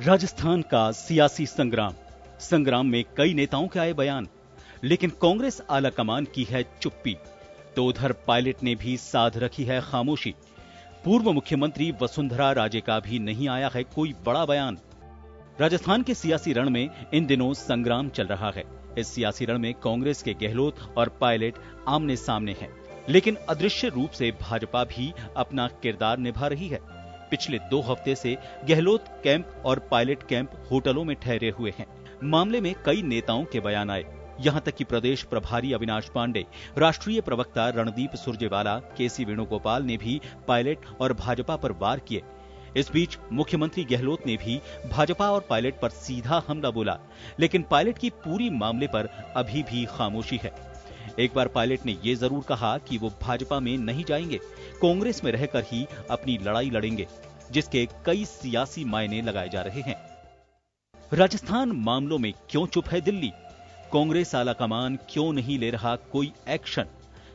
राजस्थान का सियासी संग्राम में कई नेताओं के आए बयान, लेकिन कांग्रेस आलाकमान की है चुप्पी। तो उधर पायलट ने भी साध रखी है खामोशी। पूर्व मुख्यमंत्री वसुंधरा राजे का भी नहीं आया है कोई बड़ा बयान। राजस्थान के सियासी रण में इन दिनों संग्राम चल रहा है। इस सियासी रण में कांग्रेस के गहलोत और पायलट आमने सामने हैं, लेकिन अदृश्य रूप से भाजपा भी अपना किरदार निभा रही है। पिछले 2 हफ्ते से गहलोत कैंप और पायलट कैंप होटलों में ठहरे हुए हैं। मामले में कई नेताओं के बयान आए, यहां तक कि प्रदेश प्रभारी अविनाश पांडे, राष्ट्रीय प्रवक्ता रणदीप सुरजेवाला, केसी वेणुगोपाल ने भी पायलट और भाजपा पर वार किए। इस बीच मुख्यमंत्री गहलोत ने भी भाजपा और पायलट पर सीधा हमला बोला, लेकिन पायलट की पूरी मामले पर अभी भी खामोशी है। एक बार पायलट ने ये जरूर कहा कि वो भाजपा में नहीं जाएंगे, कांग्रेस में रहकर ही अपनी लड़ाई लड़ेंगे, जिसके कई सियासी मायने लगाए जा रहे हैं। राजस्थान मामलों में क्यों चुप है दिल्ली? कांग्रेस आलाकमान क्यों नहीं ले रहा कोई एक्शन?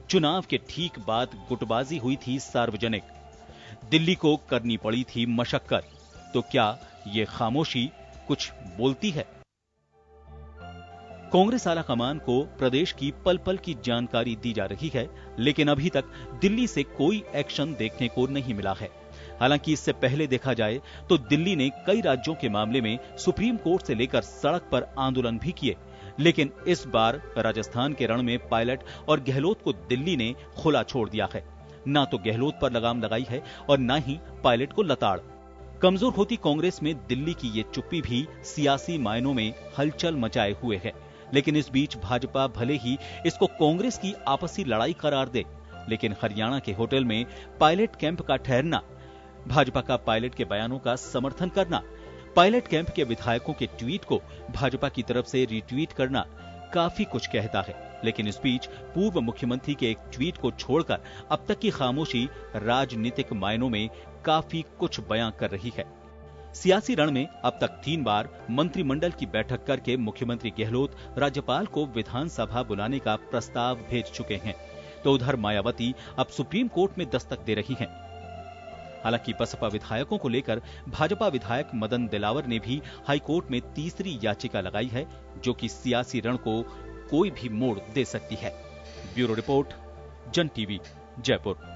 चुनाव के ठीक बाद गुटबाजी हुई थी सार्वजनिक, दिल्ली को करनी पड़ी थी मशक्कत। तो क्या ये खामोशी कुछ बोलती है? कांग्रेस आलाकमान को प्रदेश की पल पल की जानकारी दी जा रही है, लेकिन अभी तक दिल्ली से कोई एक्शन देखने को नहीं मिला है। हालांकि इससे पहले देखा जाए तो दिल्ली ने कई राज्यों के मामले में सुप्रीम कोर्ट से लेकर सड़क पर आंदोलन भी किए, लेकिन इस बार राजस्थान के रण में पायलट और गहलोत को दिल्ली ने खुला छोड़ दिया है। ना तो गहलोत पर लगाम लगाई है और ना ही पायलट को लताड़। कमजोर होती कांग्रेस में दिल्ली की ये चुप्पी भी सियासी मायनों में हलचल मचाए हुए है। लेकिन इस बीच भाजपा भले ही इसको कांग्रेस की आपसी लड़ाई करार दे, लेकिन हरियाणा के होटल में पायलट कैंप का ठहरना, भाजपा का पायलट के बयानों का समर्थन करना, पायलट कैंप के विधायकों के ट्वीट को भाजपा की तरफ से रिट्वीट करना काफी कुछ कहता है। लेकिन इस बीच पूर्व मुख्यमंत्री के एक ट्वीट को छोड़कर अब तक की खामोशी राजनीतिक मायनों में काफी कुछ बयां कर रही है। सियासी रण में अब तक 3 बार मंत्रिमंडल की बैठक करके मुख्यमंत्री गहलोत राज्यपाल को विधानसभा बुलाने का प्रस्ताव भेज चुके हैं। तो उधर मायावती अब सुप्रीम कोर्ट में दस्तक दे रही हैं। हालांकि बसपा विधायकों को लेकर भाजपा विधायक मदन दिलावर ने भी हाईकोर्ट में तीसरी याचिका लगाई है, जो कि सियासी रण को कोई भी मोड़ दे सकती है। ब्यूरो रिपोर्ट, जन टीवी, जयपुर।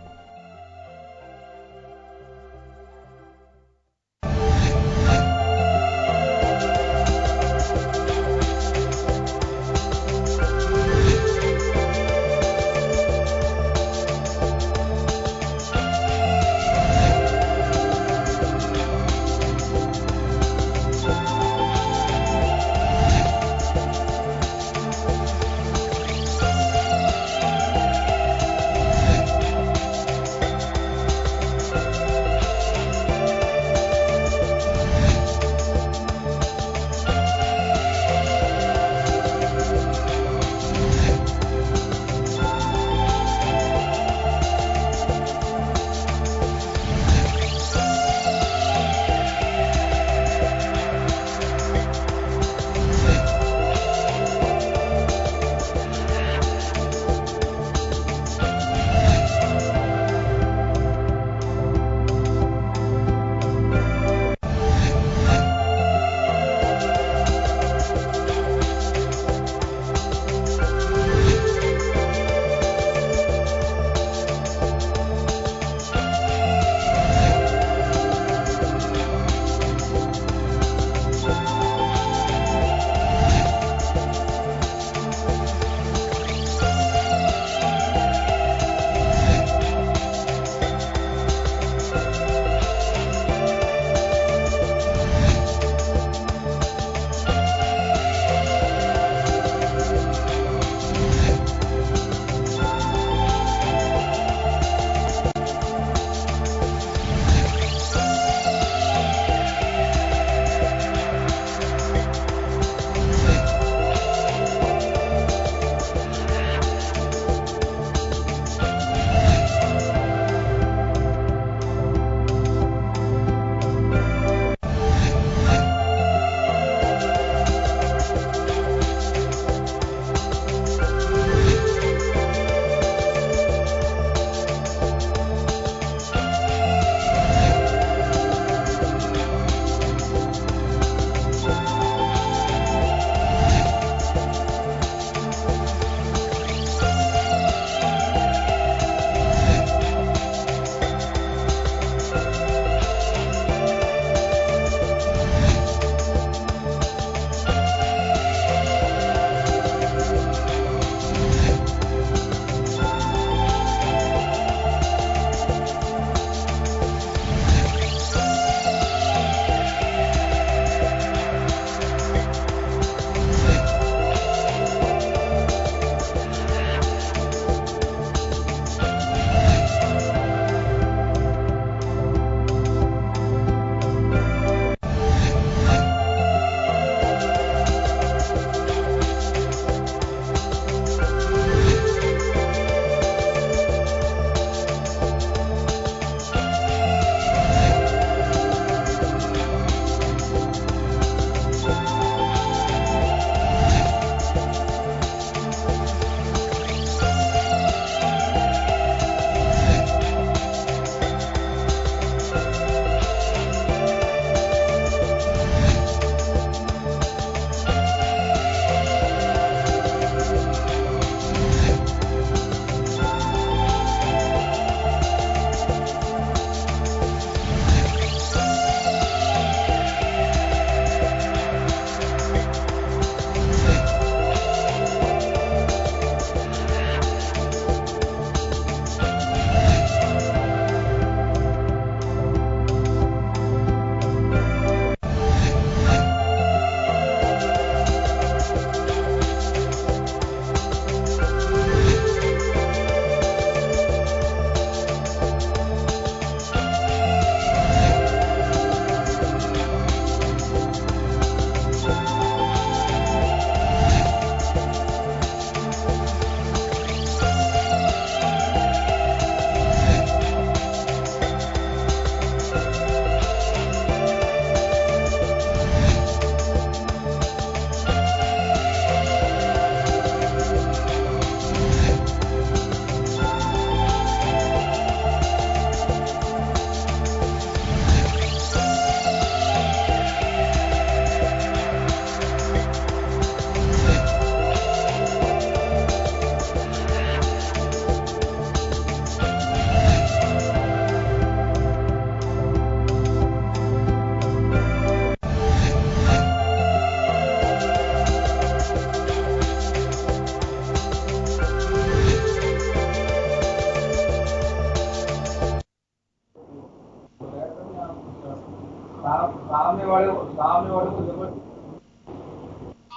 सामने वाले को जबरदस्ती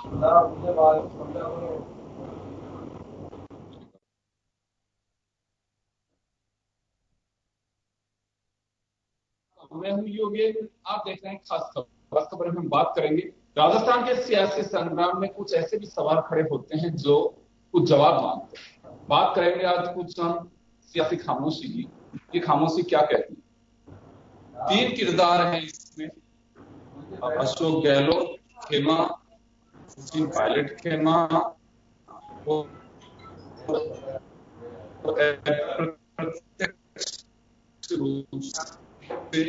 मुझे बात समझा करो। मैं हूं योगेंद्र, आप देख रहे हैं खास खबर में हम बात करेंगे। राजस्थान के सियासी संग्राम में कुछ ऐसे भी सवाल खड़े होते हैं जो कुछ जवाब मांगते हैं। बात करेंगे आज कुछ हम सियासी खामोशी की। ये खामोशी क्या कहती है? तीन किरदार हैं इसमें, अशोक गहलोत खेमा, सचिन पायलट खेमा और रूप से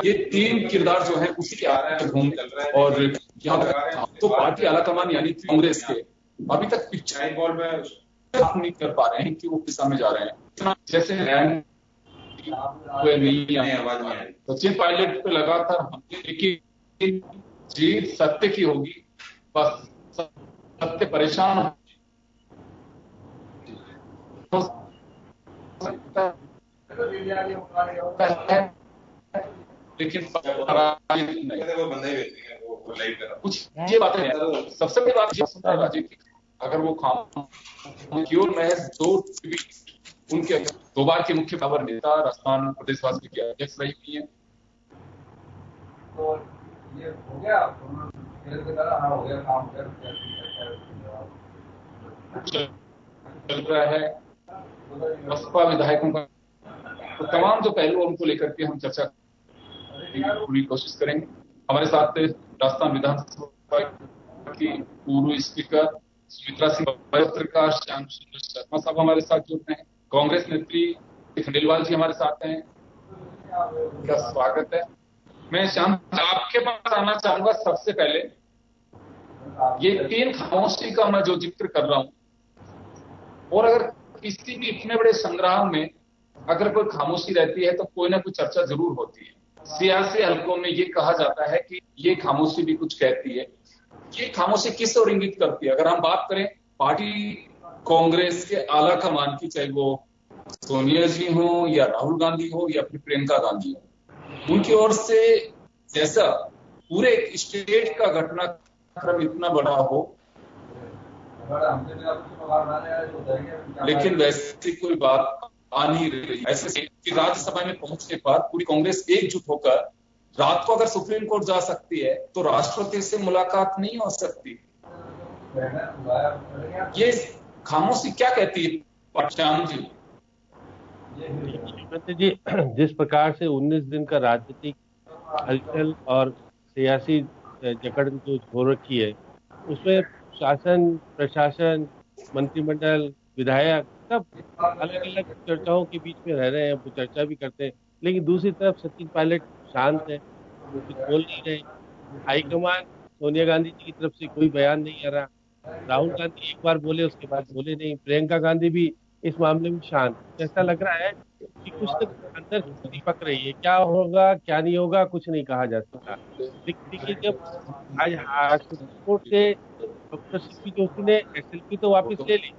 ये तीन किरदार जो है उसी के आगे घूम चल रहा है। और यहाँ तो पार्टी आलाकमान यानी कांग्रेस के अभी तक पिक्चर बॉल में नहीं कर पा रहे हैं कि वो किस दिशा में जा रहे हैं। जैसे नहीं आवाज नहीं आ रही। सचिन पायलट पे लगातार हमले, लेकिन जीत सत्य की होगी। बस सत्य परेशान हो सकता है, लेकिन कुछ ये बातें हैं। सबसे बड़ी बात ये राजीव की, अगर वो केवल महज उनके 2 बार के मुख्य पावर नेता राजस्थान प्रदेश भाजपा के अध्यक्ष रही हुई है। तो ये हो गया हो गया काम चल रहा है बसपा विधायकों का। तो तमाम जो पहलू उनको लेकर के हम चर्चा पूरी कोशिश करेंगे। हमारे साथ राजस्थान विधानसभा की पूर्व स्पीकर सुमित्रा सिंह, पत्रकार श्याम सुंदर शर्मा साहब हमारे साथ जुड़ रहे हैं। कांग्रेस नेत्री खंडेलवाल जी हमारे साथ हैं, उनका स्वागत है। मैं श्याम आपके पास आना चाहूंगा। सबसे पहले ये तीन खामोशी का मैं जो जिक्र कर रहा हूं, और अगर किसी भी इतने बड़े संग्राम में अगर कोई खामोशी रहती है तो कोई ना कोई चर्चा जरूर होती है। सियासी हलकों में ये कहा जाता है कि ये खामोशी भी कुछ कहती है। ये खामोशी किस ओर इंगित करती है? अगर हम बात करें पार्टी कांग्रेस के आला कमान की, चाहे वो सोनिया जी हो या राहुल गांधी हो या फिर प्रियंका गांधी हो, उनकी ओर से जैसा पूरे स्टेट का घटनाक्रम इतना बड़ा हो, लेकिन वैसी कोई बात आ नहीं रही। ऐसे कि राज्यसभा में पहुंचने पर पूरी कांग्रेस एकजुट होकर रात को अगर सुप्रीम कोर्ट जा सकती है तो राष्ट्रपति से मुलाकात नहीं हो सकती। ये खामोशी क्या कहती है श्याम जी? जी, जिस प्रकार से 19 दिन का राजनीतिक हलचल और सियासी जकड़ जो हो रखी है, उसमें शासन, प्रशासन, मंत्रिमंडल, विधायक सब अलग अलग चर्चाओं के बीच में रह रहे हैं। वो चर्चा भी करते हैं, लेकिन दूसरी तरफ सचिन पायलट शांत है, वो कुछ बोल नहीं रहे। हाईकमान सोनिया गांधी जी की तरफ से कोई बयान नहीं आ रहा। राहुल गांधी एक बार बोले, उसके बाद बोले नहीं। प्रियंका गांधी भी इस मामले में शांत। ऐसा लग रहा है कि कुछ तो अंदर खिचड़ी पक रही है। क्या होगा क्या नहीं होगा कुछ नहीं कहा जा सकता। देखिए, जब आज सुप्रीम कोर्ट से डॉक्टर सीपी जोशी ने एसएलपी तो वापस ले ली,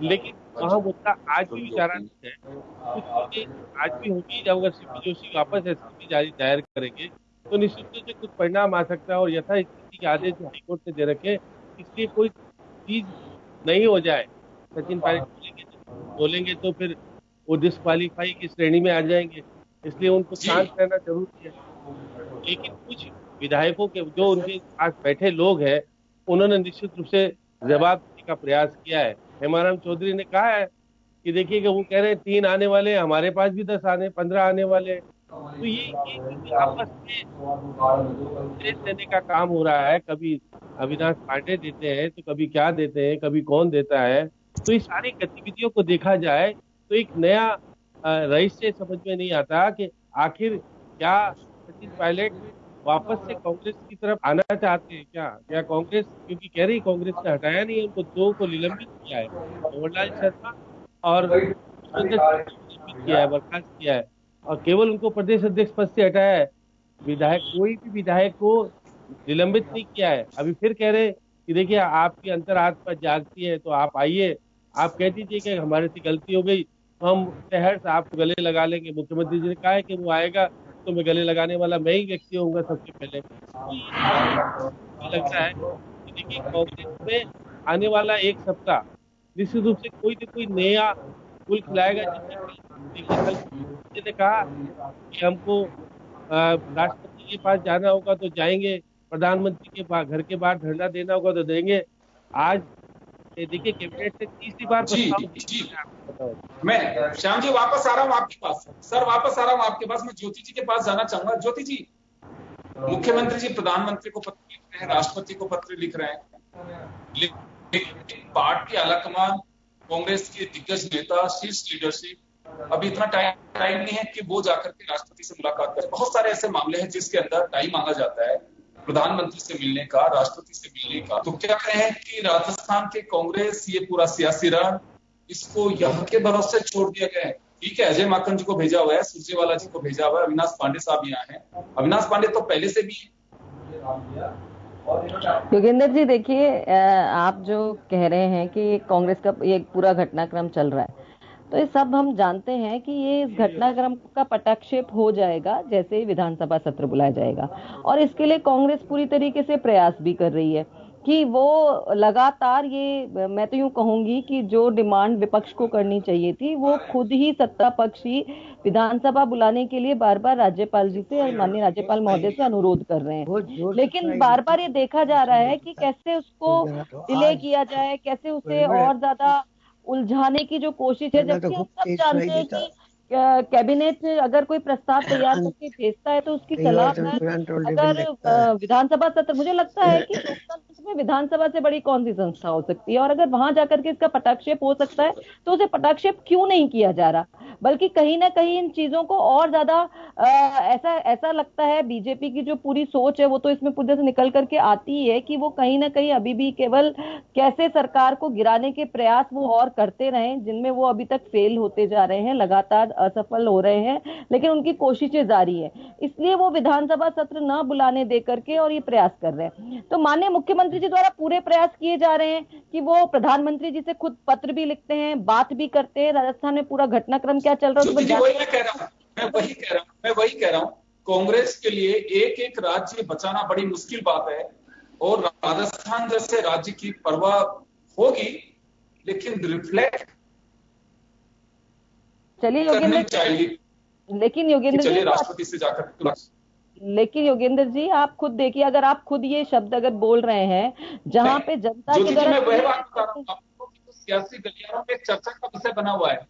लेकिन वहाँ मुद्दा आज भी विचाराधीन है। कुछ चीजें आज भी होगी। जब अगर सीपी जोशी वापस एसएलपी जारी दायर करेंगे तो निश्चित रूप से कुछ परिणाम आ सकता है। और यथास्थिति के आदेश जो हाईकोर्ट ने दे रखे, इसलिए कोई चीज नहीं हो जाए। सचिन पायलट बोलेंगे तो फिर वो डिस्क्वालीफाई की श्रेणी में आ जाएंगे, इसलिए उनको शांत रहना जरूरी है। लेकिन कुछ विधायकों के जो उनके पास बैठे लोग हैं, उन्होंने निश्चित रूप से जवाब देने का प्रयास किया है। हेमाराम चौधरी ने कहा है कि देखिए कि वो कह रहे हैं 3 आने वाले, हमारे पास भी 15 आने वाले। तो ये आपस में देने का काम हो रहा है। कभी अविनाश पांडे देते हैं तो कभी क्या देते हैं, कभी कौन देता है। तो इस सारी गतिविधियों को देखा जाए तो एक नया रहस्य समझ में नहीं आता कि आखिर क्या सचिन पायलट वापस से कांग्रेस की तरफ आना चाहते हैं क्या कांग्रेस, क्योंकि कह रही कांग्रेस ने हटाया नहीं, उनको 2 को निलंबित किया है, मनोहर शर्मा और किया है, बर्खास्त किया है, और केवल उनको प्रदेश अध्यक्ष पद से हटाया है। विधायक, कोई भी विधायक को निलंबित नहीं किया है। अभी फिर कह रहे कि देखिए आपकी अंतरात्मा जागती है तो आप आइए, आप कह दीजिए कि हमारे से गलती हो गई तो हम हर्ष आपको गले लगा लेंगे। मुख्यमंत्री जी ने कहा है कि वो आएगा तो मैं गले लगाने वाला मैं ही व्यक्ति होऊंगा सबसे पहले। तो ये लग रहा है कि देखिए कांग्रेस में आने वाला एक सप्ताह निश्चित रूप से कोई न कोई नया पुल खिलाएगा। देखिए कल ने कहा कि हमको राष्ट्रपति के पास जाना होगा तो जाएंगे, प्रधानमंत्री के घर के बाहर धरना देना होगा तो देंगे। आज देखिए कैबिनेट से तीसरी बार जी मैं श्याम जी वापस आ रहा हूँ आपके पास। सर वापस आ रहा हूँ आपके पास। मैं ज्योति जी के पास जाना चाहूंगा। ज्योति जी, मुख्यमंत्री जी प्रधानमंत्री को पत्र लिख रहे हैं, राष्ट्रपति को पत्र लिख रहे हैं, लेकिन पार्टी आलाकमान, कांग्रेस के दिग्गज नेता, शीर्ष लीडरशिप अभी इतना टाइम नहीं है कि वो जाकर के राष्ट्रपति से मुलाकात करें। बहुत सारे ऐसे मामले हैं जिसके अंदर टाइम मांगा जाता है प्रधानमंत्री से मिलने का, राष्ट्रपति से मिलने का। तो क्या कहें कि राजस्थान के कांग्रेस ये पूरा सियासी रण इसको यहाँ के भरोसे छोड़ दिया गया है। ठीक है, अजय माकन जी को भेजा हुआ है, सुरजेवाला जी को भेजा हुआ है, अविनाश पांडे साहब यहाँ हैं। अविनाश पांडे तो पहले से भी। योगेंद्र जी देखिए, आप जो कह रहे हैं कि कांग्रेस का ये पूरा घटनाक्रम चल रहा है, तो ये सब हम जानते हैं कि ये इस घटनाक्रम का पटाक्षेप हो जाएगा जैसे ही विधानसभा सत्र बुलाया जाएगा। और इसके लिए कांग्रेस पूरी तरीके से प्रयास भी कर रही है कि वो लगातार ये, मैं तो यूं कहूंगी कि जो डिमांड विपक्ष को करनी चाहिए थी वो खुद ही सत्ता पक्ष ही विधानसभा बुलाने के लिए बार बार राज्यपाल जी से और माननीय राज्यपाल महोदय से अनुरोध कर रहे हैं। लेकिन बार बार ये देखा जा रहा है कि कैसे उसको डिले किया जाए, कैसे उसे और ज्यादा उलझाने की जो कोशिश है, जबकि हम सब जानते हैं कि कैबिनेट अगर कोई प्रस्ताव तैयार करके भेजता है तो उसकी सलाह अगर विधानसभा सत्र, मुझे लगता है कि लोकतंत्र में विधानसभा से बड़ी कौन सी संस्था हो सकती है, और अगर वहां जाकर के इसका पटाक्षेप हो सकता है तो उसे पटाक्षेप क्यों नहीं किया जा रहा, बल्कि कहीं ना कहीं इन चीजों को और ज्यादा ऐसा लगता है बीजेपी की जो पूरी सोच है वो तो इसमें पूरे से निकल करके आती है कि वो कहीं ना कहीं अभी भी केवल कैसे सरकार को गिराने के प्रयास वो और करते रहे, जिनमें वो अभी तक फेल होते जा रहे हैं, लगातार असफल हो रहे हैं, लेकिन उनकी कोशिशें जारी है। इसलिए वो विधानसभा सत्र न बुलाने दे करके और ये प्रयास कर रहे हैं। तो माननीय मुख्यमंत्री जी द्वारा पूरे प्रयास किए जा रहे हैं कि वो प्रधानमंत्री जी से खुद पत्र भी लिखते हैं, बात भी करते हैं, राजस्थान में पूरा घटनाक्रम क्या चल रहा है मैं वही कह रहा हूं कांग्रेस के लिए एक एक राज्य बचाना बड़ी मुश्किल बात है, और राजस्थान जैसे राज्य की परवाह होगी, लेकिन रिफ्लेक्ट चलिए योगेंद्र, लेकिन योगेंद्र जी राष्ट्रपति से जाकर, लेकिन योगेंद्र जी आप खुद देखिए, अगर आप खुद ये शब्द अगर बोल रहे हैं जहां पे जनता की तरफ, मैं वही बात बता रहा हूं आपको कि तो सियासी गलियारों में चर्चा का विषय बना हुआ है।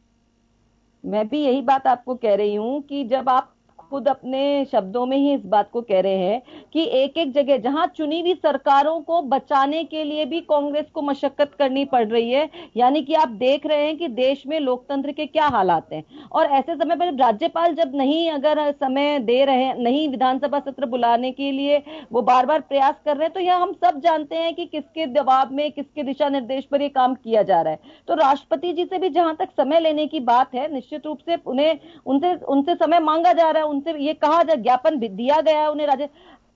मैं भी यही बात आपको कह रही हूं कि जब आप खुद अपने शब्दों में ही इस बात को कह रहे हैं कि एक एक जगह जहां चुनी हुई सरकारों को बचाने के लिए भी कांग्रेस को मशक्कत करनी पड़ रही है, यानी कि आप देख रहे हैं कि देश में लोकतंत्र के क्या हालात हैं, और ऐसे समय पर राज्यपाल जब नहीं अगर समय दे रहे हैं, नहीं विधानसभा सत्र बुलाने के लिए वो बार बार प्रयास कर रहे हैं, तो यह हम सब जानते हैं कि किसके दबाव में, किसके दिशा निर्देश पर यह काम किया जा रहा है। तो राष्ट्रपति जी से भी जहां तक समय लेने की बात है, निश्चित रूप से उन्हें उनसे समय मांगा जा रहा है, उनसे ये कहा जा, ज्ञापन दिया गया है उन्हें।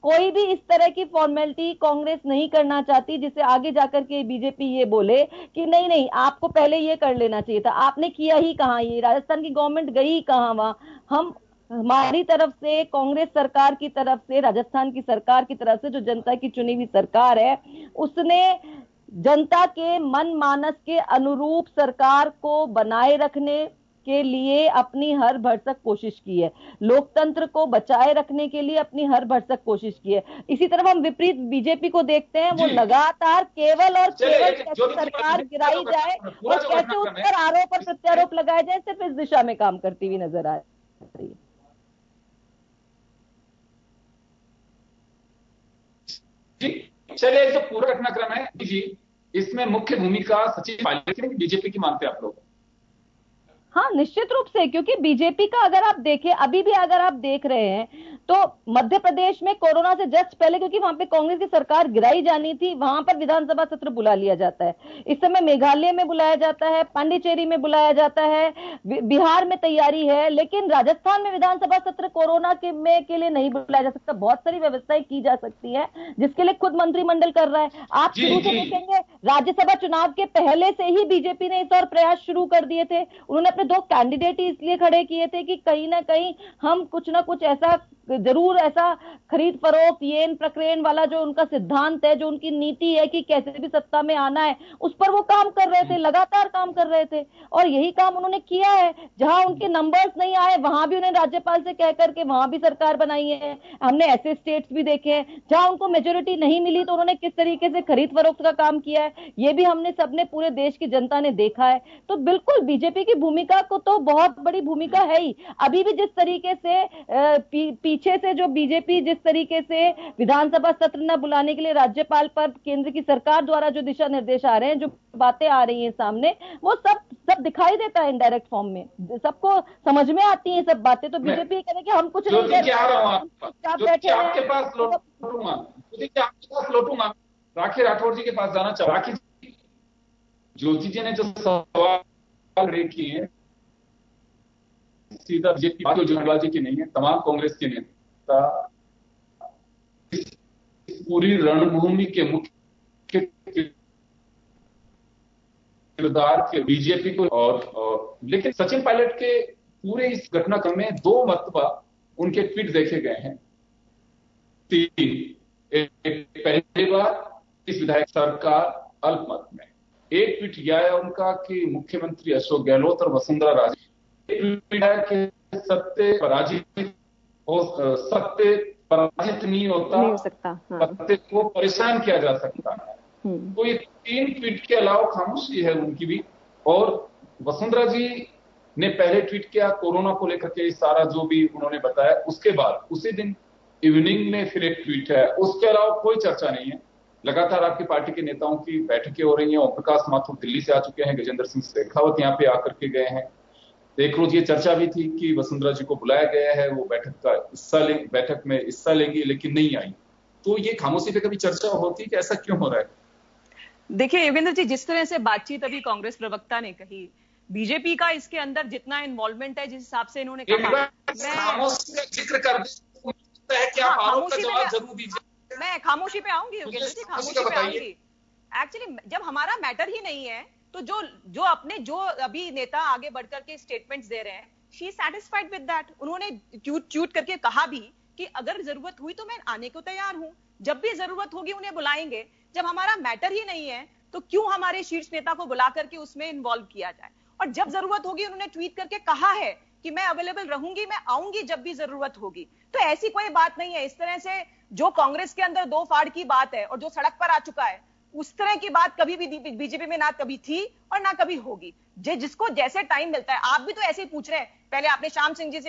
कोई भी इस तरह की फॉर्मेलिटी कांग्रेस नहीं करना चाहती जिसे आगे जाकर के बीजेपी ये बोले कि नहीं नहीं आपको पहले ये कर लेना चाहिए था, आपने किया ही कहां, ये राजस्थान की गवर्नमेंट गई कहां वहां। हम हमारी तरफ से, कांग्रेस सरकार की तरफ से, राजस्थान की सरकार की तरफ से, जो जनता की चुनी हुई सरकार है, उसने जनता के मन मानस के अनुरूप सरकार को बनाए रखने के लिए अपनी हर भरसक कोशिश की है, लोकतंत्र को बचाए रखने के लिए अपनी हर भरसक कोशिश की है। इसी तरफ हम विपरीत बीजेपी को देखते हैं, वो लगातार केवल और केवल कैसे सरकार गिराई जाए और कैसे उस पर आरोप और प्रत्यारोप लगाए जाए, सिर्फ इस दिशा में काम करती हुई नजर आ रही है। चलिए, जो पूरा घटनाक्रम है जी, इसमें मुख्य भूमिका सचिन पायलट की बीजेपी की मानते हैं आप लोग? हाँ निश्चित रूप से, क्योंकि बीजेपी का अगर आप देखें, अभी भी अगर आप देख रहे हैं तो मध्य प्रदेश में कोरोना से जस्ट पहले, क्योंकि वहां पे कांग्रेस की सरकार गिराई जानी थी, वहां पर विधानसभा सत्र बुला लिया जाता है। इस समय मेघालय में बुलाया जाता है, पांडिचेरी में बुलाया जाता है, बिहार में तैयारी है, लेकिन राजस्थान में विधानसभा सत्र कोरोना के लिए नहीं बुलाया जा सकता। बहुत सारी व्यवस्थाएं की जा सकती है जिसके लिए खुद मंत्रिमंडल कर रहा है। आप शुरू से देखेंगे राज्यसभा चुनाव के पहले से ही बीजेपी ने इस और प्रयास शुरू कर दिए थे। उन्होंने अपने 2 कैंडिडेट ही इसलिए खड़े किए थे कि कहीं ना कहीं हम कुछ ना कुछ ऐसा जरूर, ऐसा खरीद फरोख्त येन प्रकरण वाला जो उनका सिद्धांत है, जो उनकी नीति है कि कैसे भी सत्ता में आना है, उस पर वो काम कर रहे थे, लगातार काम कर रहे थे। और यही काम उन्होंने किया है। जहां उनके नंबर्स नहीं आए वहां भी उन्हें राज्यपाल से कह करके वहां भी सरकार बनाई है। हमने ऐसे स्टेट्स भी देखे हैं जहां उनको मेजोरिटी नहीं मिली तो उन्होंने किस तरीके से खरीद फरोख्त का काम किया है, ये भी हमने सबने, पूरे देश की जनता ने देखा है। तो बिल्कुल बीजेपी की भूमिका को तो बहुत बड़ी भूमिका है ही। अभी भी जिस तरीके से पीछे से जो बीजेपी जिस तरीके से विधानसभा सत्र न बुलाने के लिए राज्यपाल पर केंद्र की सरकार द्वारा जो दिशा निर्देश आ रहे हैं, जो बातें आ रही हैं सामने, वो सब दिखाई देता है इनडायरेक्ट फॉर्म में, सबको समझ में आती हैं सब बातें। तो बीजेपी कह रहे कि हम कुछ नहीं कर रहे, आपके पास लौटूंगा, राखी राठौर जी के पास जाना चाह, राखी ज्योति जी ने जो सवाल किए हैं सीधा बीजेपी जुगनलाल जी की नहीं है, तमाम कांग्रेस के नेता इस पूरी रणभूमि के मुख्य किरदार के बीजेपी को और लेकिन सचिन पायलट के पूरे इस घटनाक्रम में 2 मरतबा उनके ट्वीट देखे गए हैं। 3, पहली बार इस विधायक सरकार अल्पमत में, एक ट्वीट यह है उनका कि मुख्यमंत्री अशोक गहलोत और वसुंधरा राजे, एक ट्वीट है कि सत्य पराजित नहीं होता, सत्य को परेशान किया जा सकता है। तो ये 3 ट्वीट के अलावा खामोशी है उनकी भी। और वसुंधरा जी ने पहले ट्वीट किया कोरोना को लेकर के सारा जो भी उन्होंने बताया, उसके बाद उसी दिन इवनिंग में फिर एक ट्वीट है, उसके अलावा कोई चर्चा नहीं है। लगातार आपकी पार्टी के नेताओं की बैठकें हो रही हैं। ओम प्रकाश माथुर दिल्ली से आ चुके हैं, गजेंद्र सिंह शेखावत यहाँ पे आकर के गए हैं। एक रोज ये चर्चा भी थी कि वसुंधरा जी को बुलाया गया है, वो बैठक में हिस्सा लेंगी, लेकिन नहीं आई। तो ये खामोशी पे कभी चर्चा होती है कि ऐसा क्यों हो रहा है? देखिए योगेंद्र जी, जिस तरह से बातचीत अभी कांग्रेस प्रवक्ता ने कही, बीजेपी का इसके अंदर जितना इन्वॉल्वमेंट है, जिस हिसाब से इन्होंने कहा, जिक्र कर है कि आप आरोप का जवाब जरूर दीजिए। मैं खामोशी पे आऊंगी योगेंद्र जी, खामोशी पे आऊंगी। एक्चुअली जब हमारा मैटर ही नहीं है तो जो अभी नेता आगे बढ़कर के स्टेटमेंट्स दे रहे हैं, she is satisfied with that. उन्होंने ट्वीट करके कहा भी कि अगर जरूरत हुई तो मैं आने को तैयार हूं, जब भी जरूरत होगी उन्हें बुलाएंगे। जब हमारा मैटर ही नहीं है तो क्यों हमारे शीर्ष नेता को बुला करके उसमें इन्वॉल्व किया जाए? और जब जरूरत होगी उन्होंने ट्वीट करके कहा है कि मैं अवेलेबल रहूंगी, मैं आऊंगी जब भी जरूरत होगी। तो ऐसी कोई बात नहीं है। इस तरह से जो कांग्रेस के अंदर 2 फाड़ की बात है और जो सड़क पर आ चुका है, उस तरह की बात कभी भी बीजेपी में ना कभी थी और ना कभी होगी। जिसको जैसे टाइम मिलता है, आप भी तो ऐसे ही पूछ रहे हैं। पहले आपने श्याम सिंह जी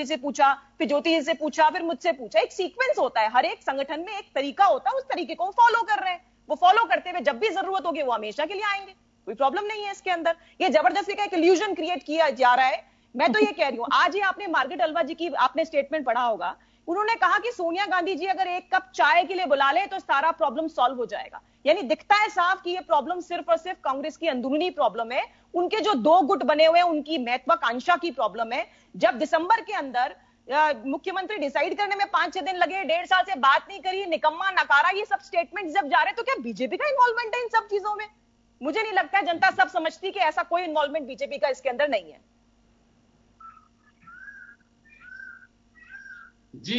से पूछा, फिर ज्योति जी से पूछा, फिर मुझसे पूछा। एक सीक्वेंस होता है, हर एक संगठन में एक तरीका होता है, उस तरीके को फॉलो कर रहे हैं। वो फॉलो करते हुए जब भी जरूरत होगी वो हमेशा के लिए आएंगे, कोई प्रॉब्लम नहीं है इसके अंदर। ये जबरदस्ती का एक इल्यूजन क्रिएट किया जा रहा है। मैं तो ये कह रही हूं, आज ही आपने मार्गरेट अलवा जी की आपने स्टेटमेंट पढ़ा होगा। उन्होंने कहा कि सोनिया गांधी जी अगर 1 कप चाय के लिए बुला ले तो सारा प्रॉब्लम सॉल्व हो जाएगा। यानी दिखता है साफ कि ये प्रॉब्लम सिर्फ और सिर्फ कांग्रेस की अंदरूनी प्रॉब्लम है, उनके जो 2 गुट बने हुए हैं उनकी महत्वाकांक्षा की प्रॉब्लम है। जब दिसंबर के अंदर मुख्यमंत्री डिसाइड करने में 5-6 दिन लगे, 1.5 साल से बात नहीं करी, निकम्मा नकारा, ये सब स्टेटमेंट जब जा रहे हैं, तो क्या बीजेपी का इन्वॉल्वमेंट है इन सब चीजों में? मुझे नहीं लगता है। जनता सब समझती कि ऐसा कोई इन्वॉल्वमेंट बीजेपी का इसके अंदर नहीं है। जी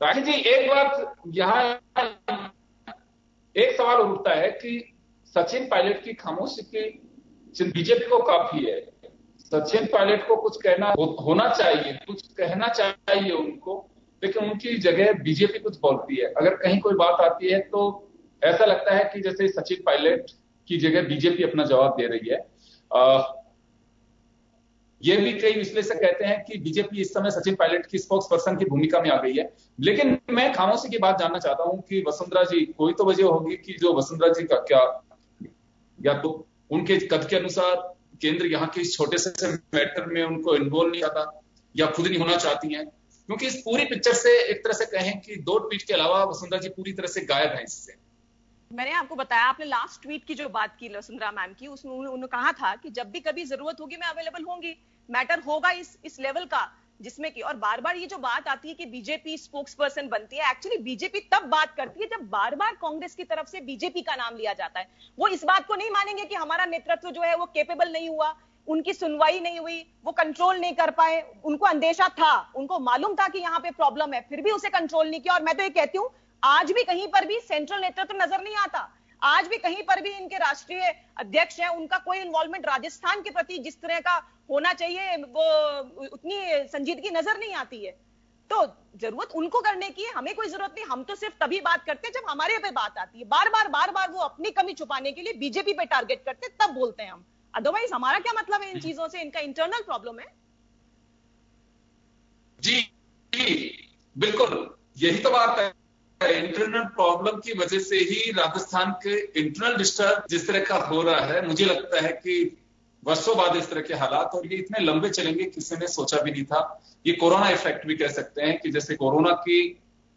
राखी जी, एक बात यहां एक सवाल उठता है कि सचिन पायलट की खामोशी की बीजेपी को काफी है। सचिन पायलट को कुछ कहना होना चाहिए, कुछ कहना चाहिए उनको, लेकिन उनकी जगह बीजेपी कुछ बोलती है। अगर कहीं कोई बात आती है तो ऐसा लगता है कि जैसे सचिन पायलट की जगह बीजेपी अपना जवाब दे रही है। ये भी कई विश्लेषक कहते हैं कि बीजेपी इस समय सचिन पायलट की स्पोक्स पर्सन की भूमिका में आ गई है। लेकिन मैं खामोशी की बात जानना चाहता हूं कि वसुंधरा जी, कोई तो वजह होगी कि जो वसुंधरा जी का क्या, या तो उनके कद के अनुसार केंद्र यहाँ के इस छोटे से मैटर में उनको इन्वॉल्व नहीं आता, या खुद नहीं होना चाहती हैं? क्योंकि इस पूरी पिक्चर से एक तरह से कहें कि 2 ट्वीट के अलावा वसुंधरा जी पूरी तरह से गायब हैं इससे। मैंने आपको बताया, आपने लास्ट ट्वीट की जो बात की वसुंधरा मैम की, उसमें उन्होंने कहा था कि जब भी कभी जरूरत होगी मैं अवेलेबल होंगी, मैटर होगा इस लेवल का जिसमें कि, और बार बार ये जो बात आती है कि बीजेपी स्पोक्स पर्सन बनती है, एक्चुअली बीजेपी तब बात करती है जब बार बार कांग्रेस की तरफ से बीजेपी का नाम लिया जाता है। वो इस बात को नहीं मानेंगे कि हमारा नेतृत्व जो है वो कैपेबल नहीं हुआ, उनकी सुनवाई नहीं हुई, वो कंट्रोल नहीं कर पाए, उनको अंदेशा था, उनको मालूम था कि यहाँ पे प्रॉब्लम है, फिर भी उसे कंट्रोल नहीं किया। और मैं तो ये कहती हूँ आज भी कहीं पर भी सेंट्रल नेतृत्व नजर नहीं आता, आज भी कहीं पर भी इनके राष्ट्रीय अध्यक्ष हैं, उनका कोई इन्वॉल्वमेंट राजस्थान के प्रति जिस तरह का होना चाहिए वो उतनी संजीदगी नजर नहीं आती है। तो जरूरत उनको करने की है, हमें कोई जरूरत नहीं। हम तो सिर्फ तभी बात करते हैं जब हमारे पे बात आती है। बार बार वो अपनी कमी छुपाने के लिए बीजेपी पे टारगेट करते हैं, तब बोलते हैं हम। अदरवाइज हमारा क्या मतलब है इन चीजों से? इनका इंटरनल प्रॉब्लम है। जी बिल्कुल, यही तो बात है। इंटरनल प्रॉब्लम की वजह से ही राजस्थान के इंटरनल डिस्टर्ब जिस तरह का हो रहा है, मुझे लगता है कि वर्षों बाद इस तरह के हालात, और ये इतने लंबे चलेंगे किसी ने सोचा भी नहीं था। ये कोरोना इफेक्ट भी कह सकते हैं कि जैसे कोरोना की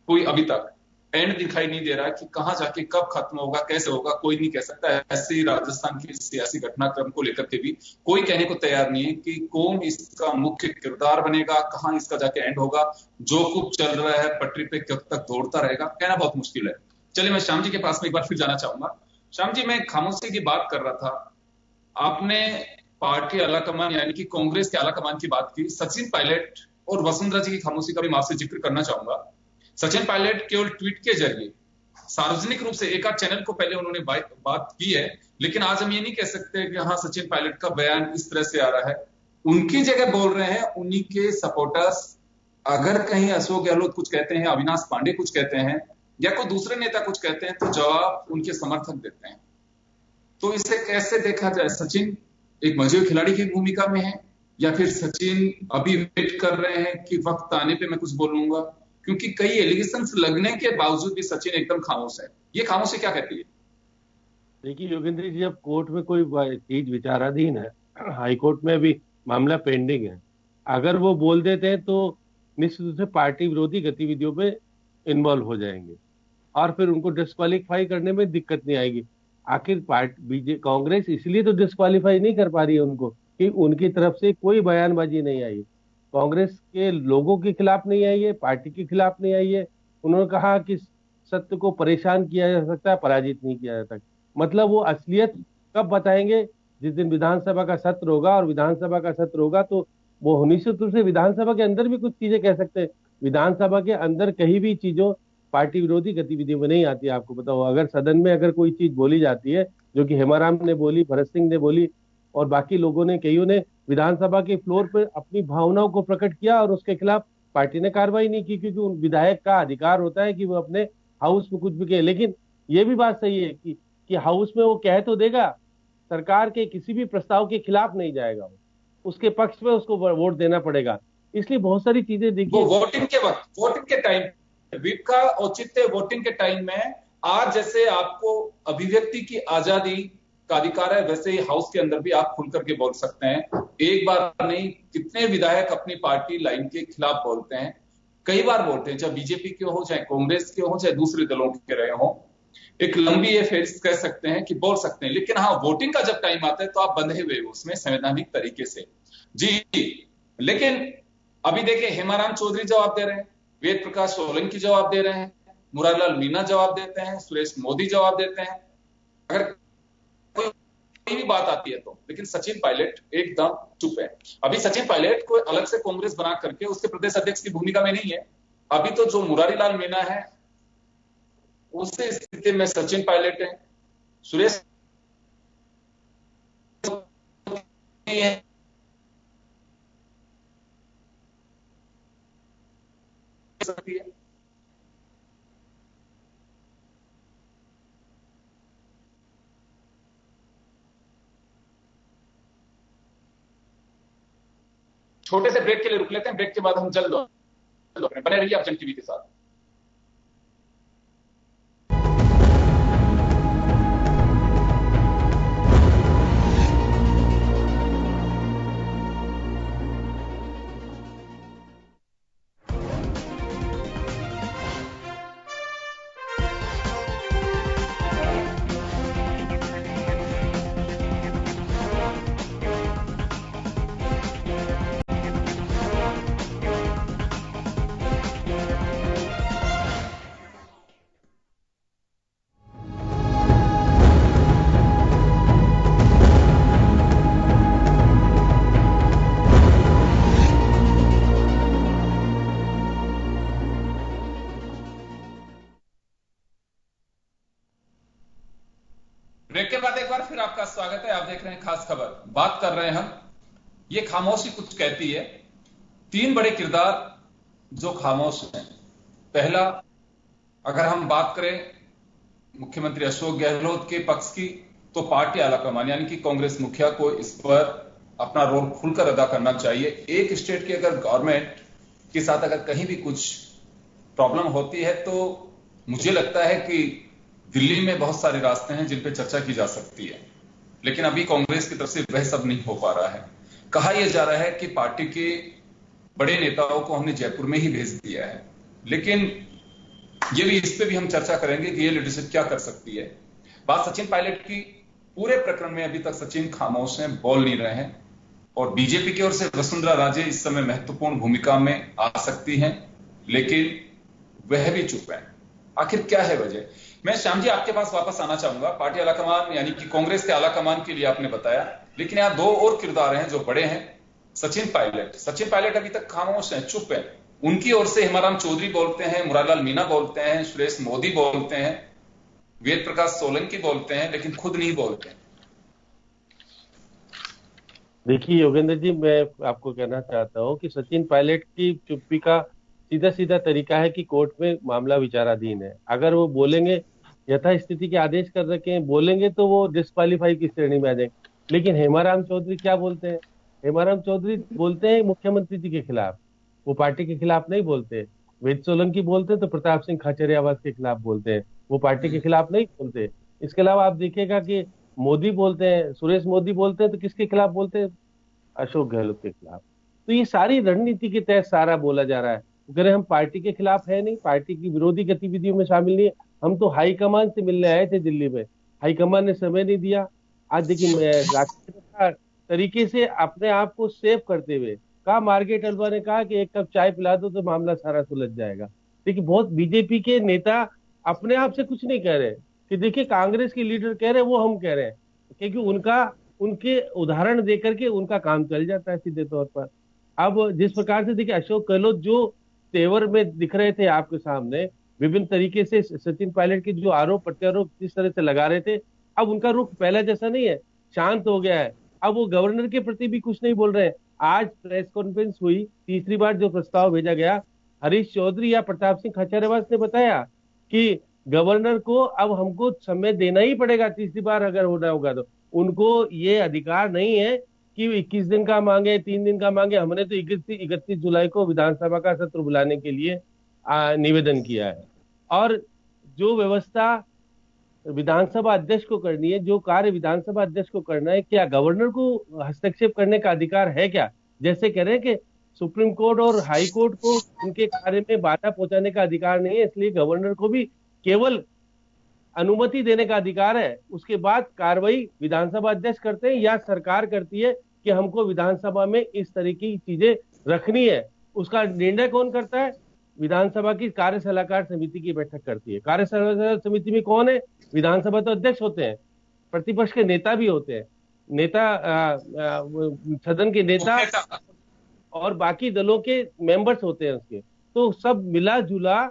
कोई अभी तक एंड दिखाई नहीं दे रहा कि कहां जाके कब खत्म होगा, कैसे होगा, कोई नहीं कह सकता। ऐसे ही राजस्थान के सियासी घटनाक्रम को लेकर के भी कोई कहने को तैयार नहीं है कि कौन इसका मुख्य किरदार बनेगा, कहां इसका जाके एंड होगा। जो कुछ चल रहा है पटरी पे कब तक दौड़ता रहेगा, कहना बहुत मुश्किल है। चलिए मैं श्याम जी के पास में एक बार फिर जाना चाहूंगा। श्याम जी, मैं खामोशी की बात कर रहा था, आपने पार्टी आलाकमान यानी कि कांग्रेस के आलाकमान की बात की। सचिन पायलट और वसुंधरा जी की खामोशी का भी मैं आपसे जिक्र करना चाहूंगा। सचिन पायलट केवल ट्वीट के जरिए सार्वजनिक रूप से एक आध चैनल को पहले उन्होंने बात की है, लेकिन आज हम ये नहीं कह सकते कि हाँ सचिन पायलट का बयान इस तरह से आ रहा है। उनकी जगह बोल रहे हैं उन्हीं के सपोर्टर्स। अगर कहीं अशोक गहलोत कुछ कहते हैं, अविनाश पांडे कुछ कहते हैं या कोई दूसरे नेता कुछ कहते हैं, तो जवाब उनके समर्थक देते हैं। तो इसे कैसे देखा जाए? सचिन एक मजेदार खिलाड़ी की भूमिका में है या फिर सचिन अभी वेट कर रहे हैं कि वक्त आने पे मैं कुछ बोलूंगा? क्योंकि कई एलिगेशंस लगने के बावजूद भी सचिन एकदम खामोश है। ये खामोशी क्या कहती है? देखिए योगेंद्र जी, जब कोर्ट में कोई चीज विचाराधीन है, हाई कोर्ट में भी मामला पेंडिंग है, अगर वो बोल देते हैं तो निश्चित रूप से पार्टी विरोधी गतिविधियों में इन्वॉल्व हो जाएंगे और फिर उनको डिस्क्वालीफाई करने में दिक्कत नहीं आएगी। आखिर कांग्रेस इसलिए तो डिस्क्वालीफाई नहीं कर पा रही है उनको कि उनकी तरफ से कोई बयानबाजी नहीं आई, कांग्रेस के लोगों के खिलाफ नहीं आई है, पार्टी के खिलाफ नहीं आई है। उन्होंने कहा कि सत्य को परेशान किया जा सकता है, पराजित नहीं किया जा सकता। मतलब वो असलियत कब बताएंगे? जिस दिन विधानसभा का सत्र होगा, और विधानसभा का सत्र होगा तो वो निश्चित रूप से विधानसभा के अंदर भी कुछ चीजें कह सकते हैं। विधानसभा के अंदर कहीं भी चीजों पार्टी विरोधी गतिविधियों में नहीं आती है। आपको पता हो, अगर सदन में अगर कोई चीज बोली जाती है, जो कि हेमाराम ने बोली, भरत सिंह ने बोली और बाकी लोगों ने, कईयों ने विधानसभा के फ्लोर पर अपनी भावनाओं को प्रकट किया और उसके खिलाफ पार्टी ने कार्रवाई नहीं की, क्योंकि उन विधायक का अधिकार होता है कि वो अपने हाउस में कुछ भी कहे। लेकिन ये भी बात सही है कि हाउस में वो कह तो देगा, सरकार के किसी भी प्रस्ताव के खिलाफ नहीं जाएगा, वो उसके पक्ष में उसको वोट देना पड़ेगा। इसलिए बहुत सारी चीजें देखिए, वोटिंग के वक्त, वोटिंग के टाइम, विप का औचित्य वोटिंग के टाइम में, आज जैसे आपको अभिव्यक्ति की आजादी का अधिकार है, वैसे ही हाउस के अंदर भी आप खुल करके बोल सकते हैं। एक बार नहीं, कितने विधायक अपनी पार्टी लाइन के खिलाफ बोलते हैं, कई बार बोलते हैं, चाहे बीजेपी के हो, चाहे कांग्रेस के हो, चाहे दूसरे दलों के रहे हो। एक लंबी ये फेज कह सकते हैं कि बोल सकते हैं, लेकिन हाँ वोटिंग का जब टाइम आता है तो आप बंधे हुए उसमें संवैधानिक तरीके से। जी, लेकिन अभी देखिए हेमाराम चौधरी जवाब दे रहे हैं, वेद प्रकाश सोलंकी जवाब दे रहे हैं, मुरारलाल मीणा जवाब देते हैं, सुरेश मोदी जवाब देते हैं, अगर कोई भी बात आती है तो। लेकिन सचिन पायलट एकदम चुप है। अभी सचिन पायलट को अलग से कांग्रेस बना करके उसके प्रदेश अध्यक्ष की भूमिका में नहीं है। अभी तो जो मुरारीलाल मीणा है उस स्थिति में सचिन पायलट है, सुरेश है, सकती है। छोटे से ब्रेक के लिए रुक लेते हैं, ब्रेक के बाद हम जल्द बने रहिए आप जन टीवी के साथ। बार फिर आपका स्वागत है। आप देख रहे हैं खास खबर। बात कर रहे हैं हम, ये खामोशी कुछ कहती है। 3 बड़े किरदार जो खामोश हैं। पहला, अगर हम बात करें मुख्यमंत्री अशोक गहलोत के पक्ष की, तो पार्टी आलाकमान यानी कि कांग्रेस मुखिया को इस पर अपना रोल खुलकर अदा करना चाहिए। एक स्टेट की अगर गवर्नमेंट के साथ अगर कहीं भी कुछ प्रॉब्लम होती है तो मुझे लगता है कि दिल्ली में बहुत सारे रास्ते हैं जिन पे चर्चा की जा सकती है, लेकिन अभी कांग्रेस की तरफ से वह सब नहीं हो पा रहा है। कहा यह जा रहा है कि पार्टी के बड़े नेताओं को हमने जयपुर में ही भेज दिया है, लेकिन ये भी, इस पे भी हम चर्चा करेंगे कि ये लीडरशिप क्या कर सकती है। बात सचिन पायलट की, पूरे प्रकरण में अभी तक सचिन खामोश हैं, बोल नहीं रहे हैं, और बीजेपी की ओर से वसुंधरा राजे इस समय महत्वपूर्ण भूमिका में आ सकती हैं, लेकिन वह भी चुप है। आखिर क्या है वजह? मैं श्याम जी आपके पास वापस आना चाहूंगा। पार्टी आलाकमान यानी कि कांग्रेस के आलाकमान के लिए आपने बताया, लेकिन यहाँ 2 और किरदार हैं जो बड़े हैं। सचिन पायलट अभी तक खामोश हैं, चुप हैं। उनकी ओर से हेमाराम चौधरी बोलते हैं, मुरारलाल मीणा बोलते हैं, सुरेश मोदी बोलते हैं, वेद प्रकाश सोलंकी बोलते हैं, लेकिन खुद नहीं बोलते हैं। देखिए योगेंद्र जी, मैं आपको कहना चाहता हूं कि सचिन पायलट की चुप्पी का सीधा सीधा तरीका है कि कोर्ट में मामला विचाराधीन है। अगर वो बोलेंगे, यथा स्थिति के आदेश कर रखे हैं, बोलेंगे तो वो डिस्क्वालीफाई की श्रेणी में आ जाएंगे। लेकिन हेमाराम चौधरी क्या बोलते हैं? हेमाराम चौधरी बोलते हैं मुख्यमंत्री जी के खिलाफ, वो पार्टी के खिलाफ नहीं बोलते। वेद सोलंकी बोलते हैं तो प्रताप सिंह खाचरियावास के खिलाफ बोलते हैं, वो पार्टी के खिलाफ नहीं बोलते। इसके अलावा आप देखिएगा कि मोदी बोलते हैं, सुरेश मोदी बोलते हैं तो किसके खिलाफ बोलते हैं? अशोक गहलोत के खिलाफ। तो ये सारी रणनीति के तहत सारा बोला जा रहा है। अगर हम पार्टी के खिलाफ है नहीं, पार्टी की विरोधी गतिविधियों में शामिल नहीं है। हम तो हाईकमान से मिलने आए थे दिल्ली में, हाईकमान ने समय नहीं दिया। आज देखिए राष्ट्रीय तरीके से अपने आप को सेव करते हुए कहा, मार्गरेट अल्वा ने कहा कि 1 कप चाय पिला दो तो मामला सारा सुलझ जाएगा। देखिए बहुत बीजेपी के नेता अपने आप से कुछ नहीं कह रहे कि देखिए कांग्रेस के लीडर कह रहे हैं वो हम कह रहे हैं, क्योंकि उनके उदाहरण देकर के उनका काम चल जाता है सीधे तौर पर। अब जिस प्रकार से देखिए अशोक गहलोत जो तेवर में दिख रहे थे आपके सामने, विभिन्न तरीके से सचिन पायलट के जो आरोप प्रत्यारोप जिस तरह से लगा रहे थे, अब उनका रुख पहला जैसा नहीं है, शांत हो गया है। अब वो गवर्नर के प्रति भी कुछ नहीं बोल रहे हैं। आज प्रेस कॉन्फ्रेंस हुई, तीसरी बार जो प्रस्ताव भेजा गया, हरीश चौधरी या प्रताप सिंह खाचरियावास ने बताया कि गवर्नर को अब हमको समय देना ही पड़ेगा, तीसरी बार अगर होना होगा तो। उनको ये अधिकार नहीं है कि 21 दिन का मांगे, 3 दिन का मांगे। हमने तो 31 जुलाई को विधानसभा का सत्र बुलाने के लिए निवेदन किया है, और जो व्यवस्था विधानसभा अध्यक्ष को करनी है, जो कार्य विधानसभा अध्यक्ष को करना है, क्या गवर्नर को हस्तक्षेप करने का अधिकार है क्या? जैसे कह रहे हैं कि सुप्रीम कोर्ट और हाई कोर्ट को उनके कार्य में बाधा पहुंचाने का अधिकार नहीं है, इसलिए गवर्नर को भी केवल अनुमति देने का अधिकार है। उसके बाद कार्रवाई विधानसभा अध्यक्ष करते हैं या सरकार करती है कि हमको विधानसभा में इस तरह की चीजें रखनी है। उसका निर्णय कौन करता है? विधानसभा की कार्य सलाहकार समिति की बैठक करती है। कार्य सलाहकार समिति में कौन है? विधानसभा तो अध्यक्ष होते हैं, प्रतिपक्ष के नेता भी होते हैं, सदन के नेता और बाकी दलों के मेंबर्स होते हैं उसके। तो सब मिला जुला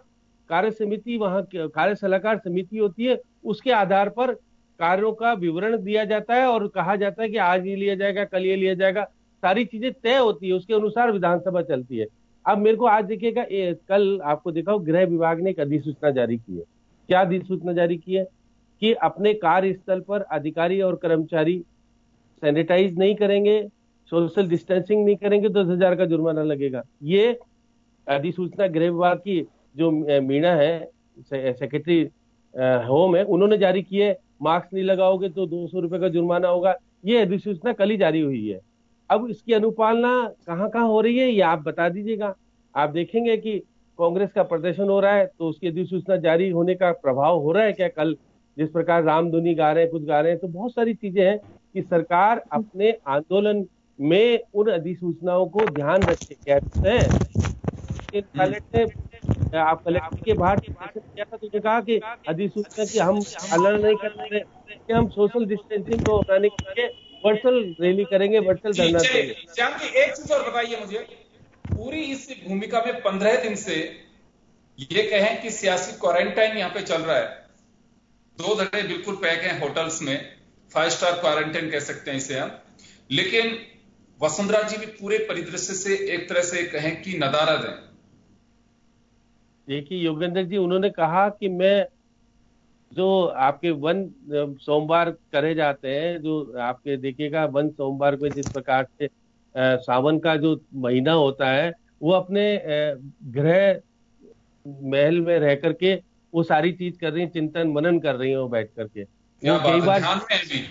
कार्य समिति, वहां कार्य सलाहकार समिति होती है, उसके आधार पर कार्यों का विवरण दिया जाता है और कहा जाता है कि आज ये लिया जाएगा, कल ये लिया जाएगा, सारी चीजें तय होती है, उसके अनुसार विधानसभा चलती है। अब मेरे को आज देखिएगा, कल आपको देखा गृह विभाग ने एक अधिसूचना जारी की है। क्या अधिसूचना जारी की है? कि अपने कार्यस्थल पर अधिकारी और कर्मचारी सैनिटाइज नहीं करेंगे, सोशल डिस्टेंसिंग नहीं करेंगे तो 10,000 का जुर्माना लगेगा। ये अधिसूचना गृह विभाग की जो मीणा है, सेक्रेटरी होम है, उन्होंने जारी की है। मास्क नहीं लगाओगे तो 200 रुपए का जुर्माना होगा। ये अधिसूचना कल ही जारी हुई है। अब इसकी अनुपालना कहाँ कहाँ हो रही है ये आप बता दीजिएगा। आप देखेंगे कि कांग्रेस का प्रदर्शन हो रहा है तो उसकी अधिसूचना जारी होने का प्रभाव हो रहा है क्या? कल जिस प्रकार रामधुनी गा रहे हैं, कुछ गा रहे हैं, तो बहुत सारी चीजें हैं कि सरकार अपने आंदोलन में उन अधिसूचनाओं को ध्यान रखे। कहते हैं आप कलेक्टर के बाहर किया था, तुझे कहा कि अधिसूचना की हम पालन नहीं कर रहे कि हम सोशल डिस्टेंसिंग को अपनाने के लिए वर्चुअल रैली करेंगे, वर्चुअल धरना देंगे। श्याम जी एक चीज और बताइए मुझे, पूरी इस भूमिका में 15 दिन से ये कहें कि सियासी क्वारंटाइन यहाँ पे चल रहा है, 2 धड़े बिल्कुल पैक हैं होटल्स में, 5 स्टार क्वारंटाइन कह सकते हैं इसे हम। लेकिन वसुंधरा जी भी पूरे परिदृश्य से एक तरह से कहें कि नदारद हैं। देखिए योगेंद्र जी, उन्होंने कहा कि मैं जो आपके वन सोमवार करे जाते हैं, जो आपके देखिएगा वन सोमवार में जिस प्रकार से सावन का जो महीना होता है, वो अपने गृह महल में रह करके वो सारी चीज कर रही है, चिंतन मनन कर रही है वो बैठ करके। वो कई बार ध्यान में भी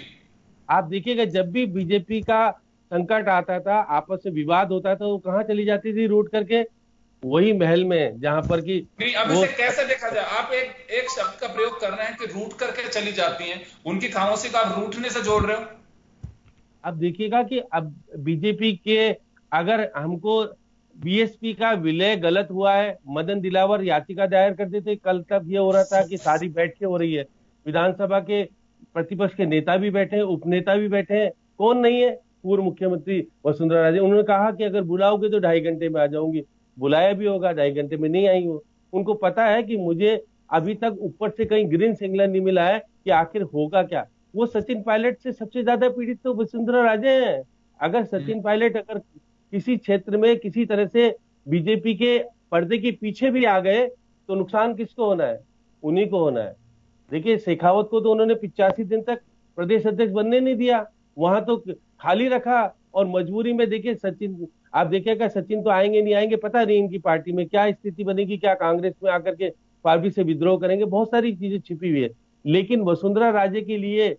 आप देखिएगा जब भी बीजेपी का संकट आता था, आपस में विवाद होता था, वो कहाँ चली जाती थी रूट करके? वही महल में, जहां पर कि नहीं। अब इसे कैसे देखा जाए? आप एक शब्द का प्रयोग कर रहे हैं कि रूट करके चली जाती हैं, उनकी खामोशी को आप रूठने से जोड़ रहे हो। अब देखिएगा कि अब बीजेपी के, अगर हमको बीएसपी का विलय गलत हुआ है, मदन दिलावर याचिका दायर कर देते। कल तक ये हो रहा था कि सारी बैठकें हो रही है, विधानसभा के प्रतिपक्ष के नेता भी बैठे हैं, उपनेता भी बैठे हैं, कौन नहीं है? पूर्व मुख्यमंत्री वसुंधरा राजे। उन्होंने कहा कि अगर बुलाओगे तो 2.5 घंटे में आ जाऊंगी। बुलाया भी होगा, 2.5 घंटे में नहीं आई हो। उनको पता है कि मुझे अभी तक ऊपर से कहीं ग्रीन सिग्नल नहीं मिला है कि आखिर होगा क्या। वो सचिन पायलट से सबसे ज्यादा पीड़ित तो वसुंधरा राजे हैं। अगर सचिन पायलट अगर किसी क्षेत्र में किसी तरह से बीजेपी के पर्दे के पीछे भी आ गए तो नुकसान किसको होना है? उन्हीं को होना है। देखिए शेखावत को तो उन्होंने 85 दिन तक प्रदेश अध्यक्ष बनने नहीं दिया, वहां तो खाली रखा। और मजबूरी में देखिए सचिन, आप देखिएगा सचिन तो आएंगे नहीं आएंगे पता नहीं, इनकी पार्टी में क्या स्थिति बनेगी, क्या कांग्रेस में आकर के पार्टी से विद्रोह करेंगे, बहुत सारी चीजें छिपी हुई है। लेकिन वसुंधरा राजे के लिए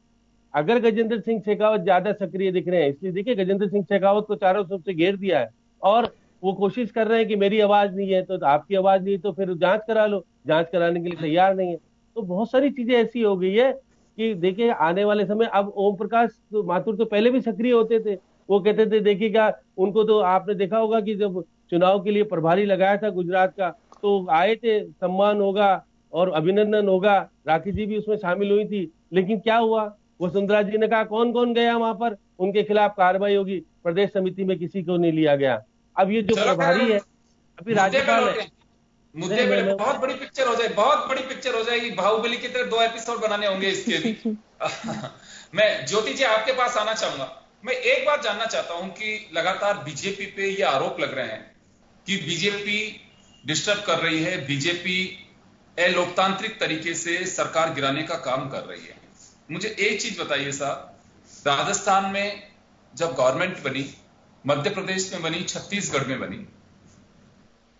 अगर गजेंद्र सिंह शेखावत ज्यादा सक्रिय दिख रहे हैं, इसलिए देखिए गजेंद्र सिंह शेखावत को चारों तरफ से घेर दिया है और वो कोशिश कर रहे हैं कि मेरी आवाज नहीं है तो आपकी आवाज नहीं, तो फिर जांच करा लो। जांच कराने के लिए तैयार नहीं है। तो बहुत सारी चीजें ऐसी हो गई है कि देखिए आने वाले समय, अब ओम प्रकाश माथुर तो पहले भी सक्रिय होते थे, वो कहते थे देखिएगा, उनको तो आपने देखा होगा कि जब चुनाव के लिए प्रभारी लगाया था गुजरात का, तो आए थे, सम्मान होगा और अभिनंदन होगा, राखी जी भी उसमें शामिल हुई थी। लेकिन क्या हुआ? वसुंधरा जी ने कहा कौन कौन गया वहां पर, उनके खिलाफ कार्रवाई होगी, प्रदेश समिति में किसी को नहीं लिया गया। अब ये जो प्रभारी है अभी राज्यपाल है, मुद्दे पे बहुत बड़ी पिक्चर हो जाए, बहुत बड़ी पिक्चर हो जाएगी। बाहुबली की तरह 2 एपिसोड बनाने होंगे इसके भी। मैं ज्योति जी आपके पास आना चाहूंगा। मैं एक बात जानना चाहता हूं कि लगातार बीजेपी पे ये आरोप लग रहे हैं कि बीजेपी डिस्टर्ब कर रही है, बीजेपी अलोकतांत्रिक तरीके से सरकार गिराने का काम कर रही है। मुझे एक चीज बताइए साहब, राजस्थान में जब गवर्नमेंट बनी, मध्य प्रदेश में बनी, छत्तीसगढ़ में बनी,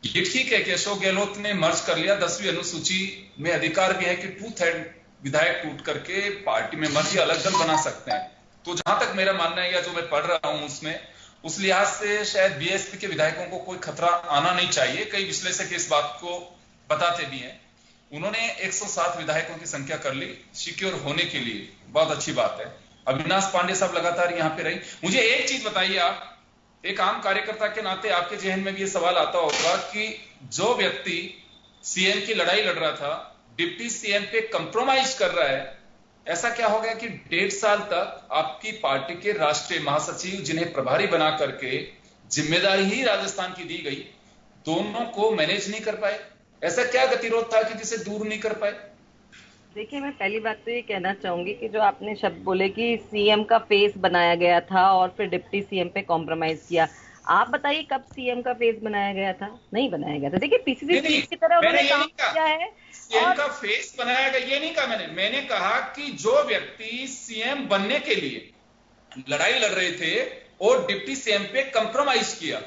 ये ठीक है कि अशोक गहलोत ने मर्ज कर लिया, 10वीं अनुसूची में अधिकार भी है कि 2/3 विधायक टूट करके पार्टी में मर्ज या अलग दल बना सकते हैं। तो जहां तक मेरा मानना है या जो मैं पढ़ रहा हूं उसमें, उस लिहाज से शायद बीएसपी के विधायकों को कोई खतरा आना नहीं चाहिए। कई विश्लेषक इस बात को बताते भी हैं। उन्होंने 107 विधायकों की संख्या कर ली सिक्योर होने के लिए, बहुत अच्छी बात है। अविनाश पांडे साहब लगातार यहाँ पे रही। मुझे एक चीज बताइए, आप एक आम कार्यकर्ता के नाते आपके जहन में भी ये सवाल आता होगा कि जो व्यक्ति सीएम की लड़ाई लड़ रहा था, डिप्टी सीएम पे कंप्रोमाइज कर रहा है, ऐसा क्या हो गया कि 1.5 साल तक आपकी पार्टी के राष्ट्रीय महासचिव, जिन्हें प्रभारी बना करके जिम्मेदारी ही राजस्थान की दी गई, दोनों को मैनेज नहीं कर पाए? ऐसा क्या गतिरोध था कि जिसे दूर नहीं कर पाए? देखिए, मैं पहली बात तो ये कहना चाहूंगी कि जो आपने शब्द बोले कि सीएम का फेस बनाया गया था और फिर डिप्टी सीएम पे कॉम्प्रोमाइज किया, आप बताइए कब सीएम का फेस बनाया गया था? नहीं बनाया गया था। देखिए पीसीसी चीफ की तरह उन्होंने काम किया है। सीएम का फेस बनाया गया ये नहीं कहा मैंने कहा कि जो व्यक्ति सीएम बनने के लिए लड़ाई लड़ रहे थे और डिप्टी सीएम पे कंप्रोमाइज किया।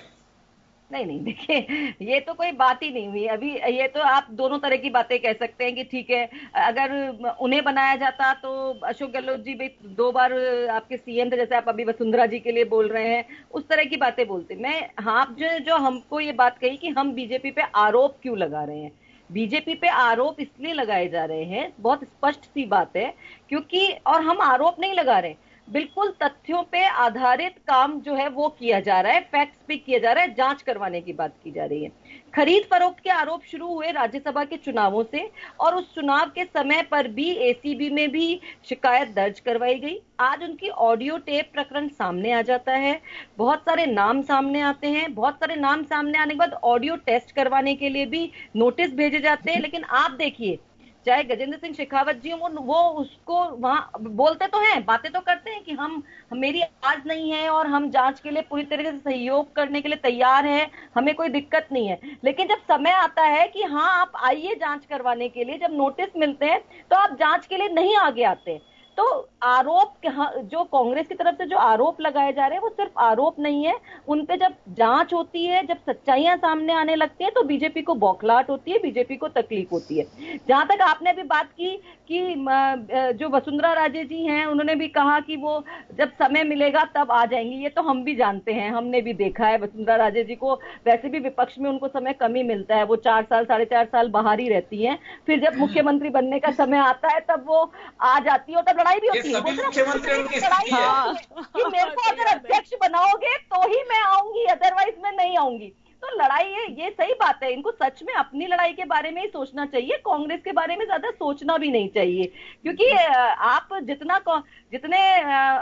नहीं, देखिए ये तो कोई बात ही नहीं हुई अभी। ये तो आप दोनों तरह की बातें कह सकते हैं कि ठीक है, अगर उन्हें बनाया जाता तो अशोक गहलोत जी भी 2 बार आपके सीएम थे, जैसे आप अभी वसुंधरा जी के लिए बोल रहे हैं, उस तरह की बातें बोलते। मैं आप जो हमको ये बात कही कि हम बीजेपी पे आरोप क्यों लगा रहे हैं, बीजेपी पे आरोप इसलिए लगाए जा रहे हैं, बहुत स्पष्ट सी बात है, क्योंकि और हम आरोप नहीं लगा रहे, बिल्कुल तथ्यों पे आधारित काम जो है वो किया जा रहा है, फैक्ट्स पे किया जा रहा है, जांच करवाने की बात की जा रही है। खरीद फरोख्त के आरोप शुरू हुए राज्यसभा के चुनावों से, और उस चुनाव के समय पर भी एसीबी में भी शिकायत दर्ज करवाई गई। आज उनकी ऑडियो टेप प्रकरण सामने आ जाता है, बहुत सारे नाम सामने आते हैं, बहुत सारे नाम सामने आने के बाद ऑडियो टेस्ट करवाने के लिए भी नोटिस भेजे जाते हैं। लेकिन आप देखिए चाहे गजेंद्र सिंह शेखावत जी वो उसको वहां बोलते तो हैं, बातें तो करते हैं कि हम मेरी आवाज नहीं है और हम जांच के लिए पूरी तरीके से सहयोग करने के लिए तैयार हैं, हमें कोई दिक्कत नहीं है। लेकिन जब समय आता है कि हाँ आप आइए जांच करवाने के लिए, जब नोटिस मिलते हैं तो आप जांच के लिए नहीं आगे आते। तो आरोप जो कांग्रेस की तरफ से जो आरोप लगाए जा रहे हैं वो सिर्फ आरोप नहीं है, उन पे जब जांच होती है, जब सच्चाइयां सामने आने लगती है तो बीजेपी को बौखलाहट होती है, बीजेपी को तकलीफ होती है। जहां तक आपने अभी बात की कि जो वसुंधरा राजे जी हैं उन्होंने भी कहा कि वो जब समय मिलेगा तब आ जाएंगी, ये तो हम भी जानते हैं, हमने भी देखा है वसुंधरा राजे जी को, वैसे भी विपक्ष में उनको समय कम ही मिलता है, वो 4 साल 4.5 साल बाहर ही रहती हैं, फिर जब मुख्यमंत्री बनने का समय आता है तब वो आ जाती है और तब लड़ाई भी होती है। मुख्यमंत्री उनकी स्थिति है कि मेरे को अगर अध्यक्ष बनाओगे तो ही मैं आऊंगी, अदरवाइज मैं नहीं आऊंगी। तो लड़ाई है, ये सही बात है, इनको सच में अपनी लड़ाई के बारे में ही सोचना चाहिए, कांग्रेस के बारे में ज्यादा सोचना भी नहीं चाहिए। क्योंकि आप जितने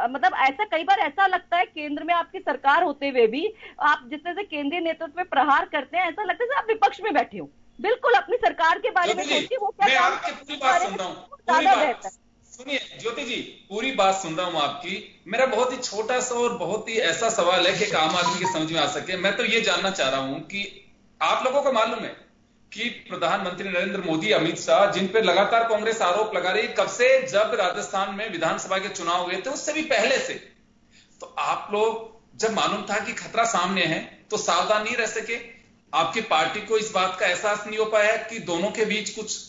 मतलब ऐसा कई बार ऐसा लगता है केंद्र में आपकी सरकार होते हुए भी आप जितने से केंद्रीय नेतृत्व पे प्रहार करते हैं, ऐसा लगता है आप विपक्ष में बैठे हो। बिल्कुल अपनी सरकार के बारे में सोचिए, वो क्या मैं आपकी पूरी बात सुन रहा हूँ, ज्यादा बेहतर। सुनिए ज्योति जी, पूरी बात सुन रहा हूं आपकी। मेरा बहुत ही छोटा सा और बहुत ही ऐसा सवाल है कि एक आम आदमी के समझ में आ सके। मैं तो ये जानना चाह रहा हूं कि आप लोगों को मालूम है कि प्रधानमंत्री नरेंद्र मोदी, अमित शाह, जिन पे लगातार कांग्रेस आरोप लगा रही है कब से, जब राजस्थान में विधानसभा के चुनाव हुए थे उससे भी पहले से, तो आप लोग जब मालूम था कि खतरा सामने है तो सावधान नहीं रह सके? आपकी पार्टी को इस बात का एहसास नहीं हो पाया कि दोनों के बीच कुछ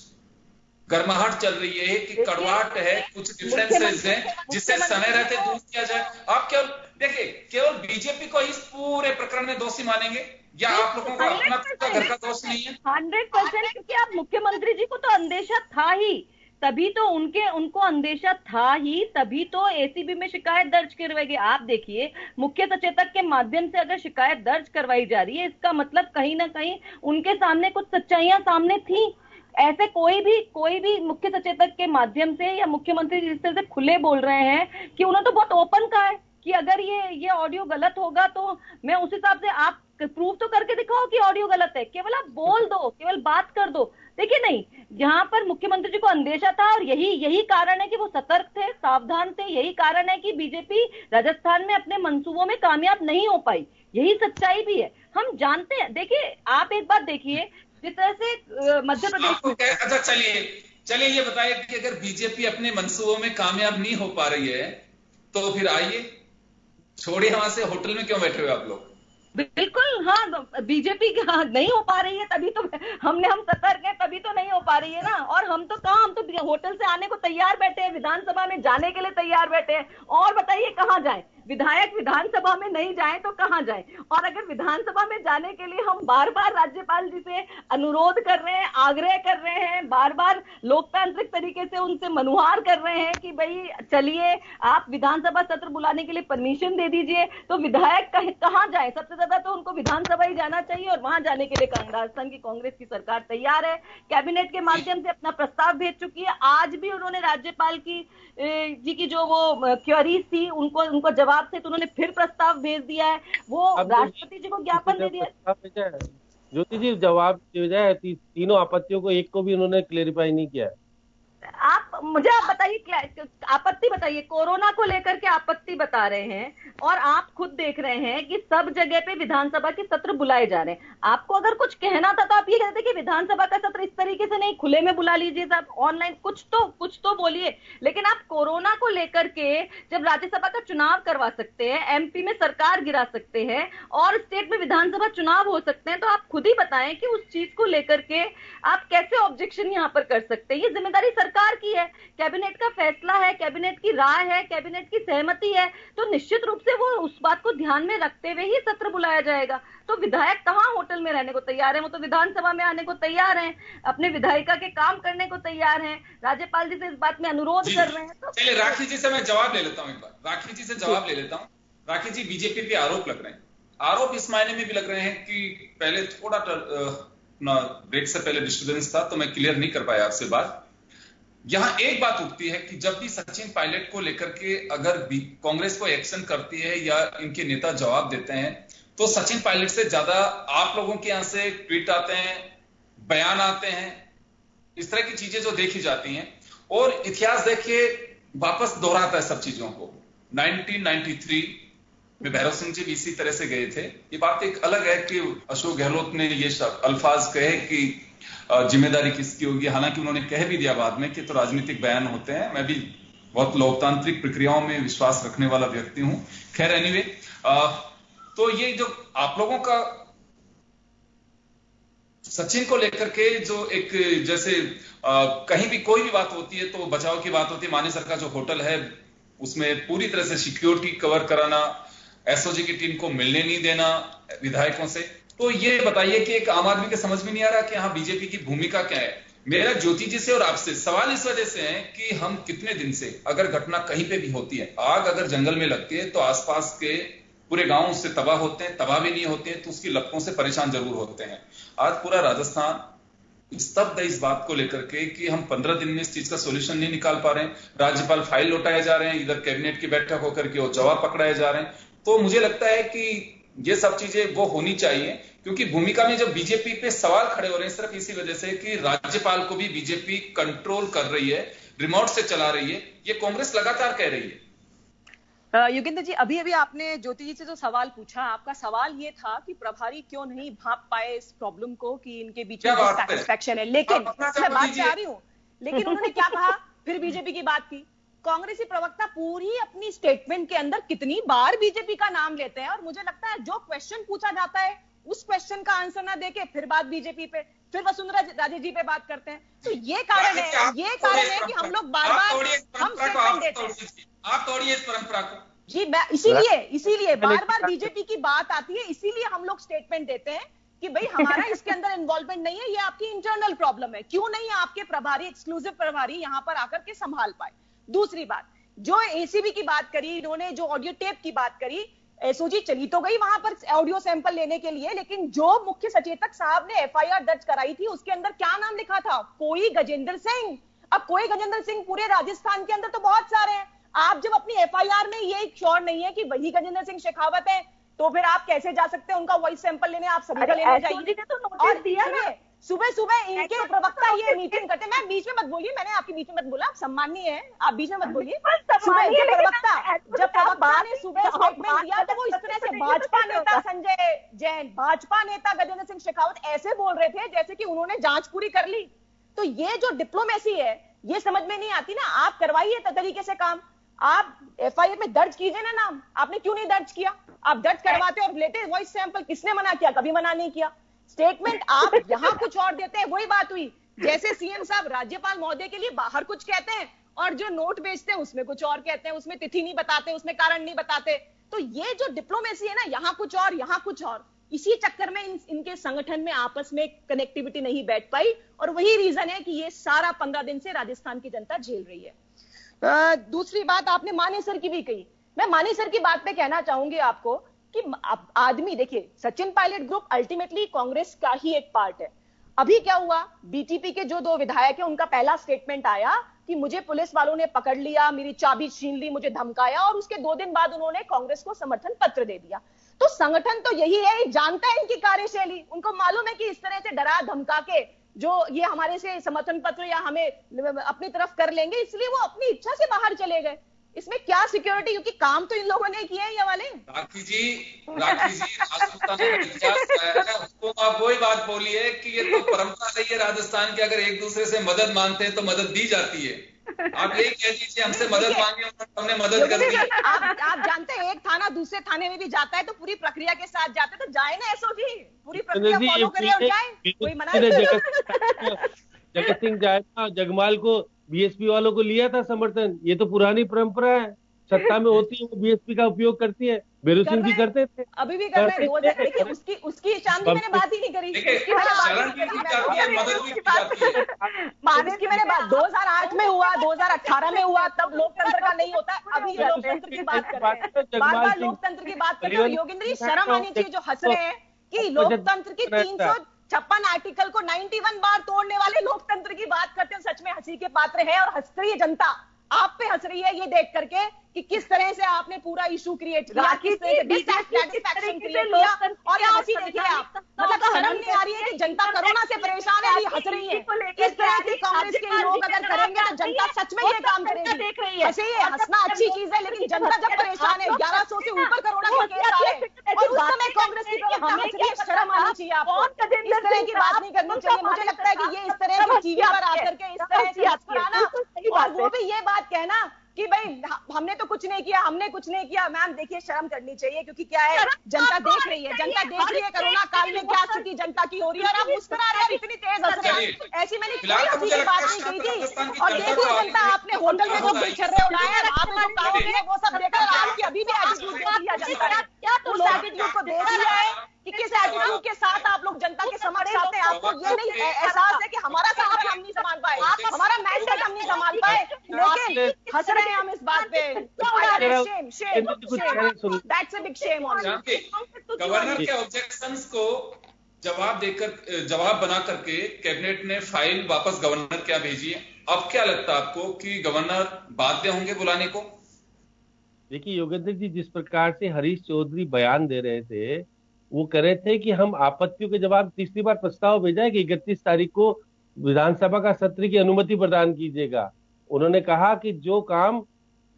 गर्माहट चल रही है, कि कड़वाहट है, कुछ डिफरेंसेस हैं जिससे समय रहते दूर किया जाए? आप केवल देखिए, केवल बीजेपी को इस पूरे प्रकरण में दोषी मानेंगे या आप लोगों को अपना घर का दोष नहीं है? 100%, क्योंकि आप मुख्यमंत्री जी को तो अंदेशा था ही, तभी तो उनको अंदेशा था ही, तभी तो एसीबी में शिकायत दर्ज करवाई गई। आप देखिए, मुख्य सचेतक के माध्यम से अगर शिकायत दर्ज करवाई जा रही है, इसका मतलब कहीं ना कहीं उनके सामने कुछ सच्चाइयां सामने थी। ऐसे कोई भी मुख्य सचेतक के माध्यम से या मुख्यमंत्री जिस तरह से खुले बोल रहे हैं कि उन्होंने तो बहुत ओपन कहा है कि अगर ये ऑडियो गलत होगा तो मैं उस हिसाब से, आप प्रूव तो करके दिखाओ कि ऑडियो गलत है, केवल आप बोल दो, केवल बात कर दो। देखिए नहीं, यहाँ पर मुख्यमंत्री जी को अंदेशा था और यही कारण है कि वो सतर्क थे, सावधान थे, यही कारण है कि बीजेपी राजस्थान में अपने मंसूबों में कामयाब नहीं हो पाई, यही सच्चाई भी है, हम जानते हैं। देखिए आप एक बात देखिए, जिस तरह से मध्य प्रदेश में, अच्छा चलिए ये बताइए कि अगर बीजेपी अपने मंसूबों में कामयाब नहीं हो पा रही है तो फिर आइए, छोड़िए वहां से, होटल में क्यों बैठे हुए आप लोग? बिल्कुल हाँ, बीजेपी नहीं हो पा रही है तभी तो हम सतर्क हैं, तभी तो नहीं हो पा रही है ना। और हम तो होटल से आने को तैयार बैठे हैं, विधानसभा में जाने के लिए तैयार बैठे हैं, और बताइए कहाँ जाए? विधायक विधानसभा में नहीं जाए तो कहां जाए? और अगर विधानसभा में जाने के लिए हम बार बार राज्यपाल जी से अनुरोध कर रहे हैं, आग्रह कर रहे हैं, बार बार लोकतांत्रिक तरीके से उनसे मनुहार कर रहे हैं कि भाई चलिए आप विधानसभा सत्र बुलाने के लिए परमिशन दे दीजिए, तो विधायक कहां जाए? सबसे ज्यादा तो उनको विधानसभा ही जाना चाहिए, और वहां जाने के लिए राजस्थान की कांग्रेस की सरकार तैयार है, कैबिनेट के माध्यम से अपना प्रस्ताव भेज चुकी है। आज भी उन्होंने राज्यपाल जी की जो वो क्वेरीज थी उनको जवाब से तो उन्होंने फिर प्रस्ताव भेज दिया है, वो राष्ट्रपति जी को ज्ञापन दे दिया। ज्योति जी जवाब तीनों आपत्तियों को एक को भी उन्होंने क्लेरिफाई नहीं किया है। आप बताइए, आपत्ति बताइए, कोरोना को लेकर के आपत्ति बता रहे हैं, और आप खुद देख रहे हैं कि सब जगह पे विधानसभा के सत्र बुलाए जा रहे हैं। आपको अगर कुछ कहना था तो आप ये कहते कि विधानसभा का सत्र इस तरीके से नहीं, खुले में बुला लीजिए साहब, ऑनलाइन कुछ तो बोलिए। लेकिन आप कोरोना को लेकर के जब राज्यसभा का चुनाव करवा सकते हैं, एमपी में सरकार गिरा सकते हैं, और स्टेट में विधानसभा चुनाव हो सकते हैं, तो आप खुद ही बताएं कि उस चीज को लेकर के आप कैसे ऑब्जेक्शन यहां पर कर सकते हैं? ये जिम्मेदारी सरकार की है, कैबिनेट का फैसला है, कैबिनेट की राय है, कैबिनेट की सहमति है, तो निश्चित रूप से वो उस बात को ध्यान में रखते हुए ही सत्र बुलाया जाएगा। तो विधायक कहां होटल में रहने को तैयार है? वो तो विधानसभा में आने को तैयार हैं, अपने विधायिका के काम करने को तैयार हैं, राज्यपाल जी से इस बात में अनुरोध कर रहे हैं। तो चलिए राखी जी से मैं जवाब ले लेता हूं, एक बार राखी जी से जवाब ले लेता हूं। राखी जी, बीजेपी पे आरोप लग रहे हैं, आरोप इस मायने में भी लग रहे हैं कि पहले थोड़ा ब्रेक से पहले डिस्टर्बेंस था तो मैं क्लियर नहीं कर पाया आपसे बात। यहां एक बात उठती है कि जब भी सचिन पायलट को लेकर के अगर कांग्रेस को एक्शन करती है या इनके नेता जवाब देते हैं, तो सचिन पायलट से ज्यादा आप लोगों के यहां से ट्वीट आते हैं, बयान आते हैं, इस तरह की चीजें जो देखी जाती हैं। और इतिहास देखिए वापस दोहराता है सब चीजों को। 1993 में भैरव सिंह जी भी इसी तरह से गए थे। ये बात एक अलग है कि अशोक गहलोत ने ये अल्फाज कहे कि जिम्मेदारी किसकी होगी, हालांकि उन्होंने कह भी दिया बाद में कि तो राजनीतिक बयान होते हैं। मैं भी बहुत लोकतांत्रिक प्रक्रियाओं में विश्वास रखने वाला व्यक्ति हूं। खैर एनीवे, तो ये जो आप लोगों का सचिन को लेकर के जो एक जैसे कहीं भी कोई भी बात होती है तो बचाव की बात होती है। मानेसर का जो होटल है उसमें पूरी तरह से सिक्योरिटी कवर कराना, एसओजी की टीम को मिलने नहीं देना विधायकों से। तो ये बताइए कि एक आम आदमी के समझ में नहीं आ रहा कि यहाँ बीजेपी की भूमिका क्या है। मेरा ज्योति जी से और आपसे सवाल इस वजह से है कि हम कितने दिन से, अगर घटना कहीं पे भी होती है, आग अगर जंगल में लगती है तो आसपास के पूरे गांव उससे तबाह होते हैं, तबाह भी नहीं होते हैं तो उसकी लपटों से परेशान जरूर होते हैं। आज पूरा राजस्थान स्तब्ध है इस बात को लेकर के कि हम 15 दिन में इस चीज का सोल्यूशन नहीं निकाल पा रहे हैं। राज्यपाल फाइल लौटाए जा रहे हैं, इधर कैबिनेट की बैठक होकर के वो जवाब पकड़ाए जा रहे हैं। तो मुझे लगता है कि ये सब चीजें वो होनी चाहिए, क्योंकि भूमिका में जब बीजेपी पे सवाल खड़े हो रहे हैं सिर्फ इसी वजह से कि राज्यपाल को भी बीजेपी कंट्रोल कर रही है, रिमोट से चला रही है, ये कांग्रेस लगातार कह रही है। योगेंद्र जी, अभी अभी आपने ज्योति जी से जो सवाल पूछा, आपका सवाल ये था कि प्रभारी क्यों नहीं भांप पाए इस प्रॉब्लम को कि इनके बीच में डिससैटिस्फैक्शन है। लेकिन मैं बात चाह रही हूँ, लेकिन उन्होंने क्या कहा, फिर बीजेपी की बात की। कांग्रेसी प्रवक्ता पूरी अपनी स्टेटमेंट के अंदर कितनी बार बीजेपी का नाम लेते हैं, और मुझे लगता है जो क्वेश्चन पूछा जाता है उस क्वेश्चन का आंसर ना देके फिर बात बीजेपी पे, फिर वसुंधरा राजे जी पे बात करते हैं। तो ये कारण है कि हम लोग बार बार हम स्टेटमेंट देते हैं। आप तोड़िए इस परंपरा को जी। मैं इसीलिए बार बार बीजेपी की बात आती है, इसीलिए हम लोग स्टेटमेंट देते हैं कि भाई हमारा इसके अंदर इन्वॉल्वमेंट नहीं है, ये आपकी इंटरनल प्रॉब्लम है। क्यों नहीं आपके प्रभारी, एक्सक्लूसिव प्रभारी यहां पर आकर के संभाल पाए। दूसरी बात, जो एसीबी की बात करी इन्होंने, जो ऑडियो टेप की बात करी, एसओजी चली तो गई वहां पर ऑडियो सैंपल लेने के लिए, लेकिन जो मुख्य सचेतक साहब ने एफआईआर दर्ज कराई थी उसके अंदर क्या नाम लिखा था? कोई गजेंद्र सिंह। अब कोई गजेंद्र सिंह पूरे राजस्थान के अंदर तो बहुत सारे हैं। आप जब अपनी एफआईआर में ये श्योर नहीं है कि वही गजेंद्र सिंह शेखावत है, तो फिर आप कैसे जा सकते हैं उनका वॉइस सैंपल लेने? आप सभी का लेने जाइए। और दिया ना, सुबह सुबह इनके प्रवक्ता ये मीटिंग करते हैं। मैं बीच में मत बोलिए, मैंने आपके बीच में मत बोला, आप सम्माननीय है, आप बीच में मत बोलिए। सुबह इनके प्रवक्ता, जब प्रवक्ता ने सुबह स्टेटमेंट दिया तो वो इस तरह से भाजपा नेता संजय जैन, भाजपा नेता गजेंद्र सिंह शेखावत ऐसे बोल रहे थे जैसे कि उन्होंने जांच पूरी कर ली। तो ये जो डिप्लोमेसी है ये समझ में नहीं आती ना। आप करवाइए तरीके से काम, आप एफआईआर में दर्ज कीजिए ना नाम। आपने क्यों नहीं दर्ज किया? आप दर्ज करवाते और लेते वॉइस सैंपल, किसने मना किया? कभी मना नहीं किया। स्टेटमेंट आप यहां कुछ और देते हैं। वही बात हुई जैसे सीएम साहब राज्यपाल महोदय के लिए बाहर कुछ कहते हैं और जो नोट बेचते हैं उसमें कुछ और कहते हैं, उसमें तिथि नहीं बताते, उसमें कारण नहीं बताते। तो ये जो डिप्लोमेसी है ना, यहां कुछ और यहां कुछ और, इसी चक्कर में इनके संगठन में आपस में कनेक्टिविटी नहीं बैठ पाई, और वही रीजन है कि ये सारा 15 दिन से राजस्थान की जनता झेल रही है। दूसरी बात आपने मानेसर की भी कही। मैं मानेसर की बात पे कहना चाहूंगी आपको कि आदमी देखिए, सचिन पायलट ग्रुप अल्टीमेटली कांग्रेस का ही एक पार्ट है। अभी क्या हुआ, बीटीपी के जो 2 विधायक हैं उनका पहला स्टेटमेंट आया कि मुझे पुलिस वालों ने पकड़ लिया, मेरी चाबी छीन ली, मुझे धमकाया, और उसके 2 दिन बाद उन्होंने कांग्रेस को समर्थन पत्र दे दिया। तो संगठन तो यही है, जानता है इनकी कार्यशैली, उनको मालूम है कि इस तरह से डरा धमका के जो ये हमारे से समर्थन पत्र या हमें अपनी तरफ कर लेंगे, इसलिए वो अपनी इच्छा से बाहर चले गए। इसमें क्या सिक्योरिटी, क्योंकि काम तो इन लोगों ने किए हैं ये वाले। राखी जी उसको आप वही बात बोलिए कि ये तो परंपरा रही है राजस्थान की, अगर एक दूसरे से मदद मांगते हैं तो मदद दी जाती है। आप यही कह दीजिए हमसे मदद मांगे, हमने मदद कर दी। आप जानते हैं एक थाना दूसरे थाने में भी जाता है तो पूरी प्रक्रिया के साथ जाते, तो जाए ना एसओजी, पूरी प्रक्रिया फॉलो करे और जाए, कोई मना नहीं। जगत सिंह जायसवाल जगमाल को बीएसपी वालों को लिया था समर्थन, ये तो पुरानी परंपरा है, सत्ता में होती है वो बीएसपी का उपयोग करती है, बेरू सिंह भी करते थे, अभी भी कर रहे हैं। देखिए उसकी शान की मैंने बात ही नहीं करी, उसकी मैंने बात 2008 में हुआ, 2018 में हुआ, तब लोकतंत्र का नहीं होता। अभी लोकतंत्र की बात कर रहे हैं, बार बार लोकतंत्र की बात कर रहे हैं। योगेंद्र जी शर्म आनी चाहिए जो हंस रहे हैं कि लोकतंत्र की 356 आर्टिकल को 91 बार तोड़ने वाले लोकतंत्र की बात करते हैं। सच में हंसी के पात्र है, और हंस रही है जनता, आप पे हंस रही है ये देख करके कि किस तरह से आपने पूरा इशू क्रिएट किया, किस तरह से डिससैटिस्फैक्शन क्रिएट किया। और ये हंसी देखिए आप, मतलब शर्म नहीं आ रही है कि जनता कोरोना से परेशान है, वाली हंस रही है। इस तरह की कांग्रेस के लोग अगर करेंगे तो जनता सच में ये काम करेगी। ऐसे ही हंसना अच्छी चीज है, लेकिन जनता जब परेशान है, 1100 से ऊपर कोरोना के केस आ रहे हैं और उस समय कांग्रेस की तरफ हंस रही है, शर्म आनी चाहिए आपको। इस तरह की बात नहीं करनी चाहिए। मुझे लगता है कि ये इस तरह की टीवी पर आकर के इस तरह से मुस्कुराना और वो भी ये बात कहना कि भाई हमने तो कुछ नहीं किया, हमने कुछ नहीं किया। मैम देखिए, शर्म करनी चाहिए, क्योंकि क्या है, जनता देख रही है, जनता देख रही है कोरोना काल में क्या स्थिति जनता की हो रही है और आप मुस्कुरा रहे हैं, इतनी तेज हंस रहे हैं। ऐसी मैंने कोई हंसी की बात नहीं कही थी। और देखिए जनता, आपने होटल में जो बिछर्रे उड़ाए हैं, आपने जो काम किए वो सब देखकर आपकी अभी भी एटीट्यूड देख लिया जनता ने। उस एटीट्यूड को देख लिया है कि किस एटीट्यूड के साथ आप लोग जनता के समक्ष आते हैं। आपको ये नहीं एहसास है कि हमारा सवाल हम नहीं संभाल पाए, हमारा मैंडेट हम नहीं संभाल पाए, लेकिन हंस रहे हैं हम इस बात पे। That's a big shame on you. Governor के ऑब्जेक्शंस को जवाब बना करके कैबिनेट ने फाइल वापस गवर्नर के यहाँ भेजी है। अब क्या लगता है आपको कि गवर्नर बाध्य होंगे बुलाने को? देखिए योगेंद्र जी, जिस प्रकार से हरीश चौधरी बयान दे रहे थे, वो कह रहे थे कि हम आपत्तियों के जवाब तीसरी बार प्रस्ताव भेजा है कि 31 तारीख को विधानसभा का सत्र की अनुमति प्रदान कीजिएगा। उन्होंने कहा कि जो काम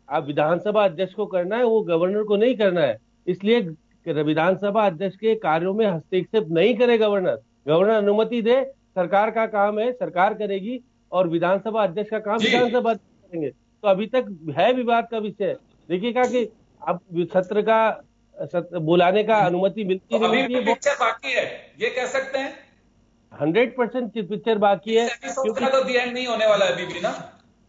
अब विधानसभा अध्यक्ष को करना है वो गवर्नर को नहीं करना है, इसलिए विधानसभा अध्यक्ष के कार्यों में हस्तक्षेप नहीं करे गवर्नर। गवर्नर अनुमति दे, सरकार का काम है, सरकार करेगी, और विधानसभा अध्यक्ष का काम विधानसभा अध्यक्ष करेंगे। तो अभी तक है विवाद का विषय। देखिएगा कि अब सत्र का बुलाने का अनुमति मिलती नहीं मिलती है, पिक्चर बाकी है, ये कह सकते हैं 100% पिक्चर बाकी है, क्योंकि तो दी एंड नहीं होने वाला है अभी भी ना।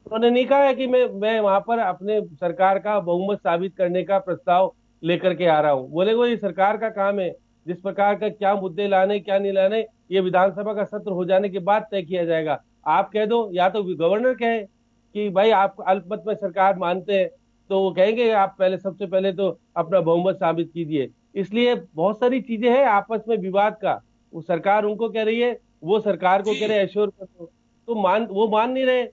उन्होंने नहीं कहा है कि मैं वहां पर अपने सरकार का बहुमत साबित करने का प्रस्ताव लेकर के आ रहा हूँ। बोले वो ये सरकार का काम है, जिस प्रकार का क्या मुद्दे लाने क्या नहीं लाने ये विधानसभा का सत्र हो जाने के बाद तय किया जाएगा। आप कह दो, या तो गवर्नर कहे कि भाई आप अल्पमत में सरकार मानते हैं, तो वो कहेंगे आप पहले सबसे पहले तो अपना बहुमत साबित कीजिए। इसलिए बहुत सारी चीजें हैं आपस में विवाद का। वो सरकार उनको कह रही है, वो सरकार को कह रहे एश्योर कर दो, तो वो मान नहीं रहे।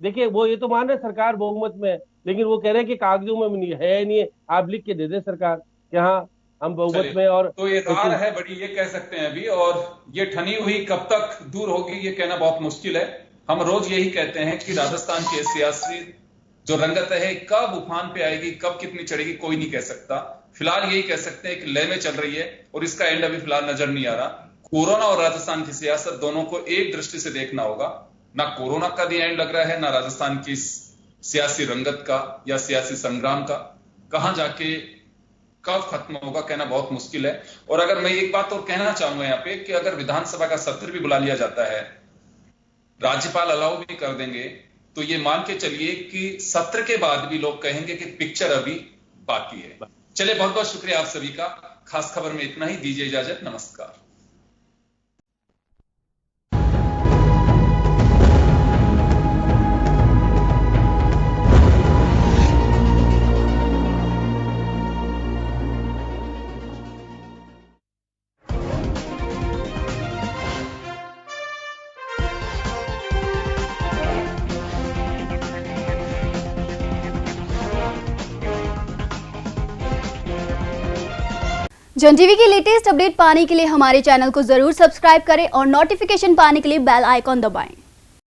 देखिए वो ये तो मान रहे सरकार बहुमत में, लेकिन वो कह रहे हैं कि कागजों में नहीं है, आप लिख के दे दे सरकार कि हाँ हम बहुमत में। और तो ये रार है बड़ी, ये कह सकते हैं अभी, और ये ठनी हुई कब तक दूर होगी ये कहना बहुत मुश्किल है। हम रोज यही कहते हैं कि राजस्थान की सियासी जो रंगत है कब उफान पे आएगी, कब कितनी चढ़ेगी, कोई नहीं कह सकता। फिलहाल यही कह सकते हैं कि लय में चल रही है और इसका एंड अभी फिलहाल नजर नहीं आ रहा। कोरोना और राजस्थान की सियासत दोनों को एक दृष्टि से देखना होगा। ना कोरोना का भी एंड लग रहा है, ना राजस्थान की सियासी रंगत का या सियासी संग्राम का। कहां जाके कब खत्म होगा कहना बहुत मुश्किल है। और अगर मैं एक बात और कहना चाहूंगा यहाँ पे कि अगर विधानसभा का सत्र भी बुला लिया जाता है, राज्यपाल अलाउ भी कर देंगे, तो ये मान के चलिए कि सत्र के बाद भी लोग कहेंगे कि पिक्चर अभी बाकी है। चलिए, बहुत बहुत शुक्रिया आप सभी का। खास खबर में इतना ही, दीजिए इजाजत, नमस्कार। जन टीवी की लेटेस्ट अपडेट पाने के लिए हमारे चैनल को जरूर सब्सक्राइब करें और नोटिफिकेशन पाने के लिए बेल आइकॉन दबाएं।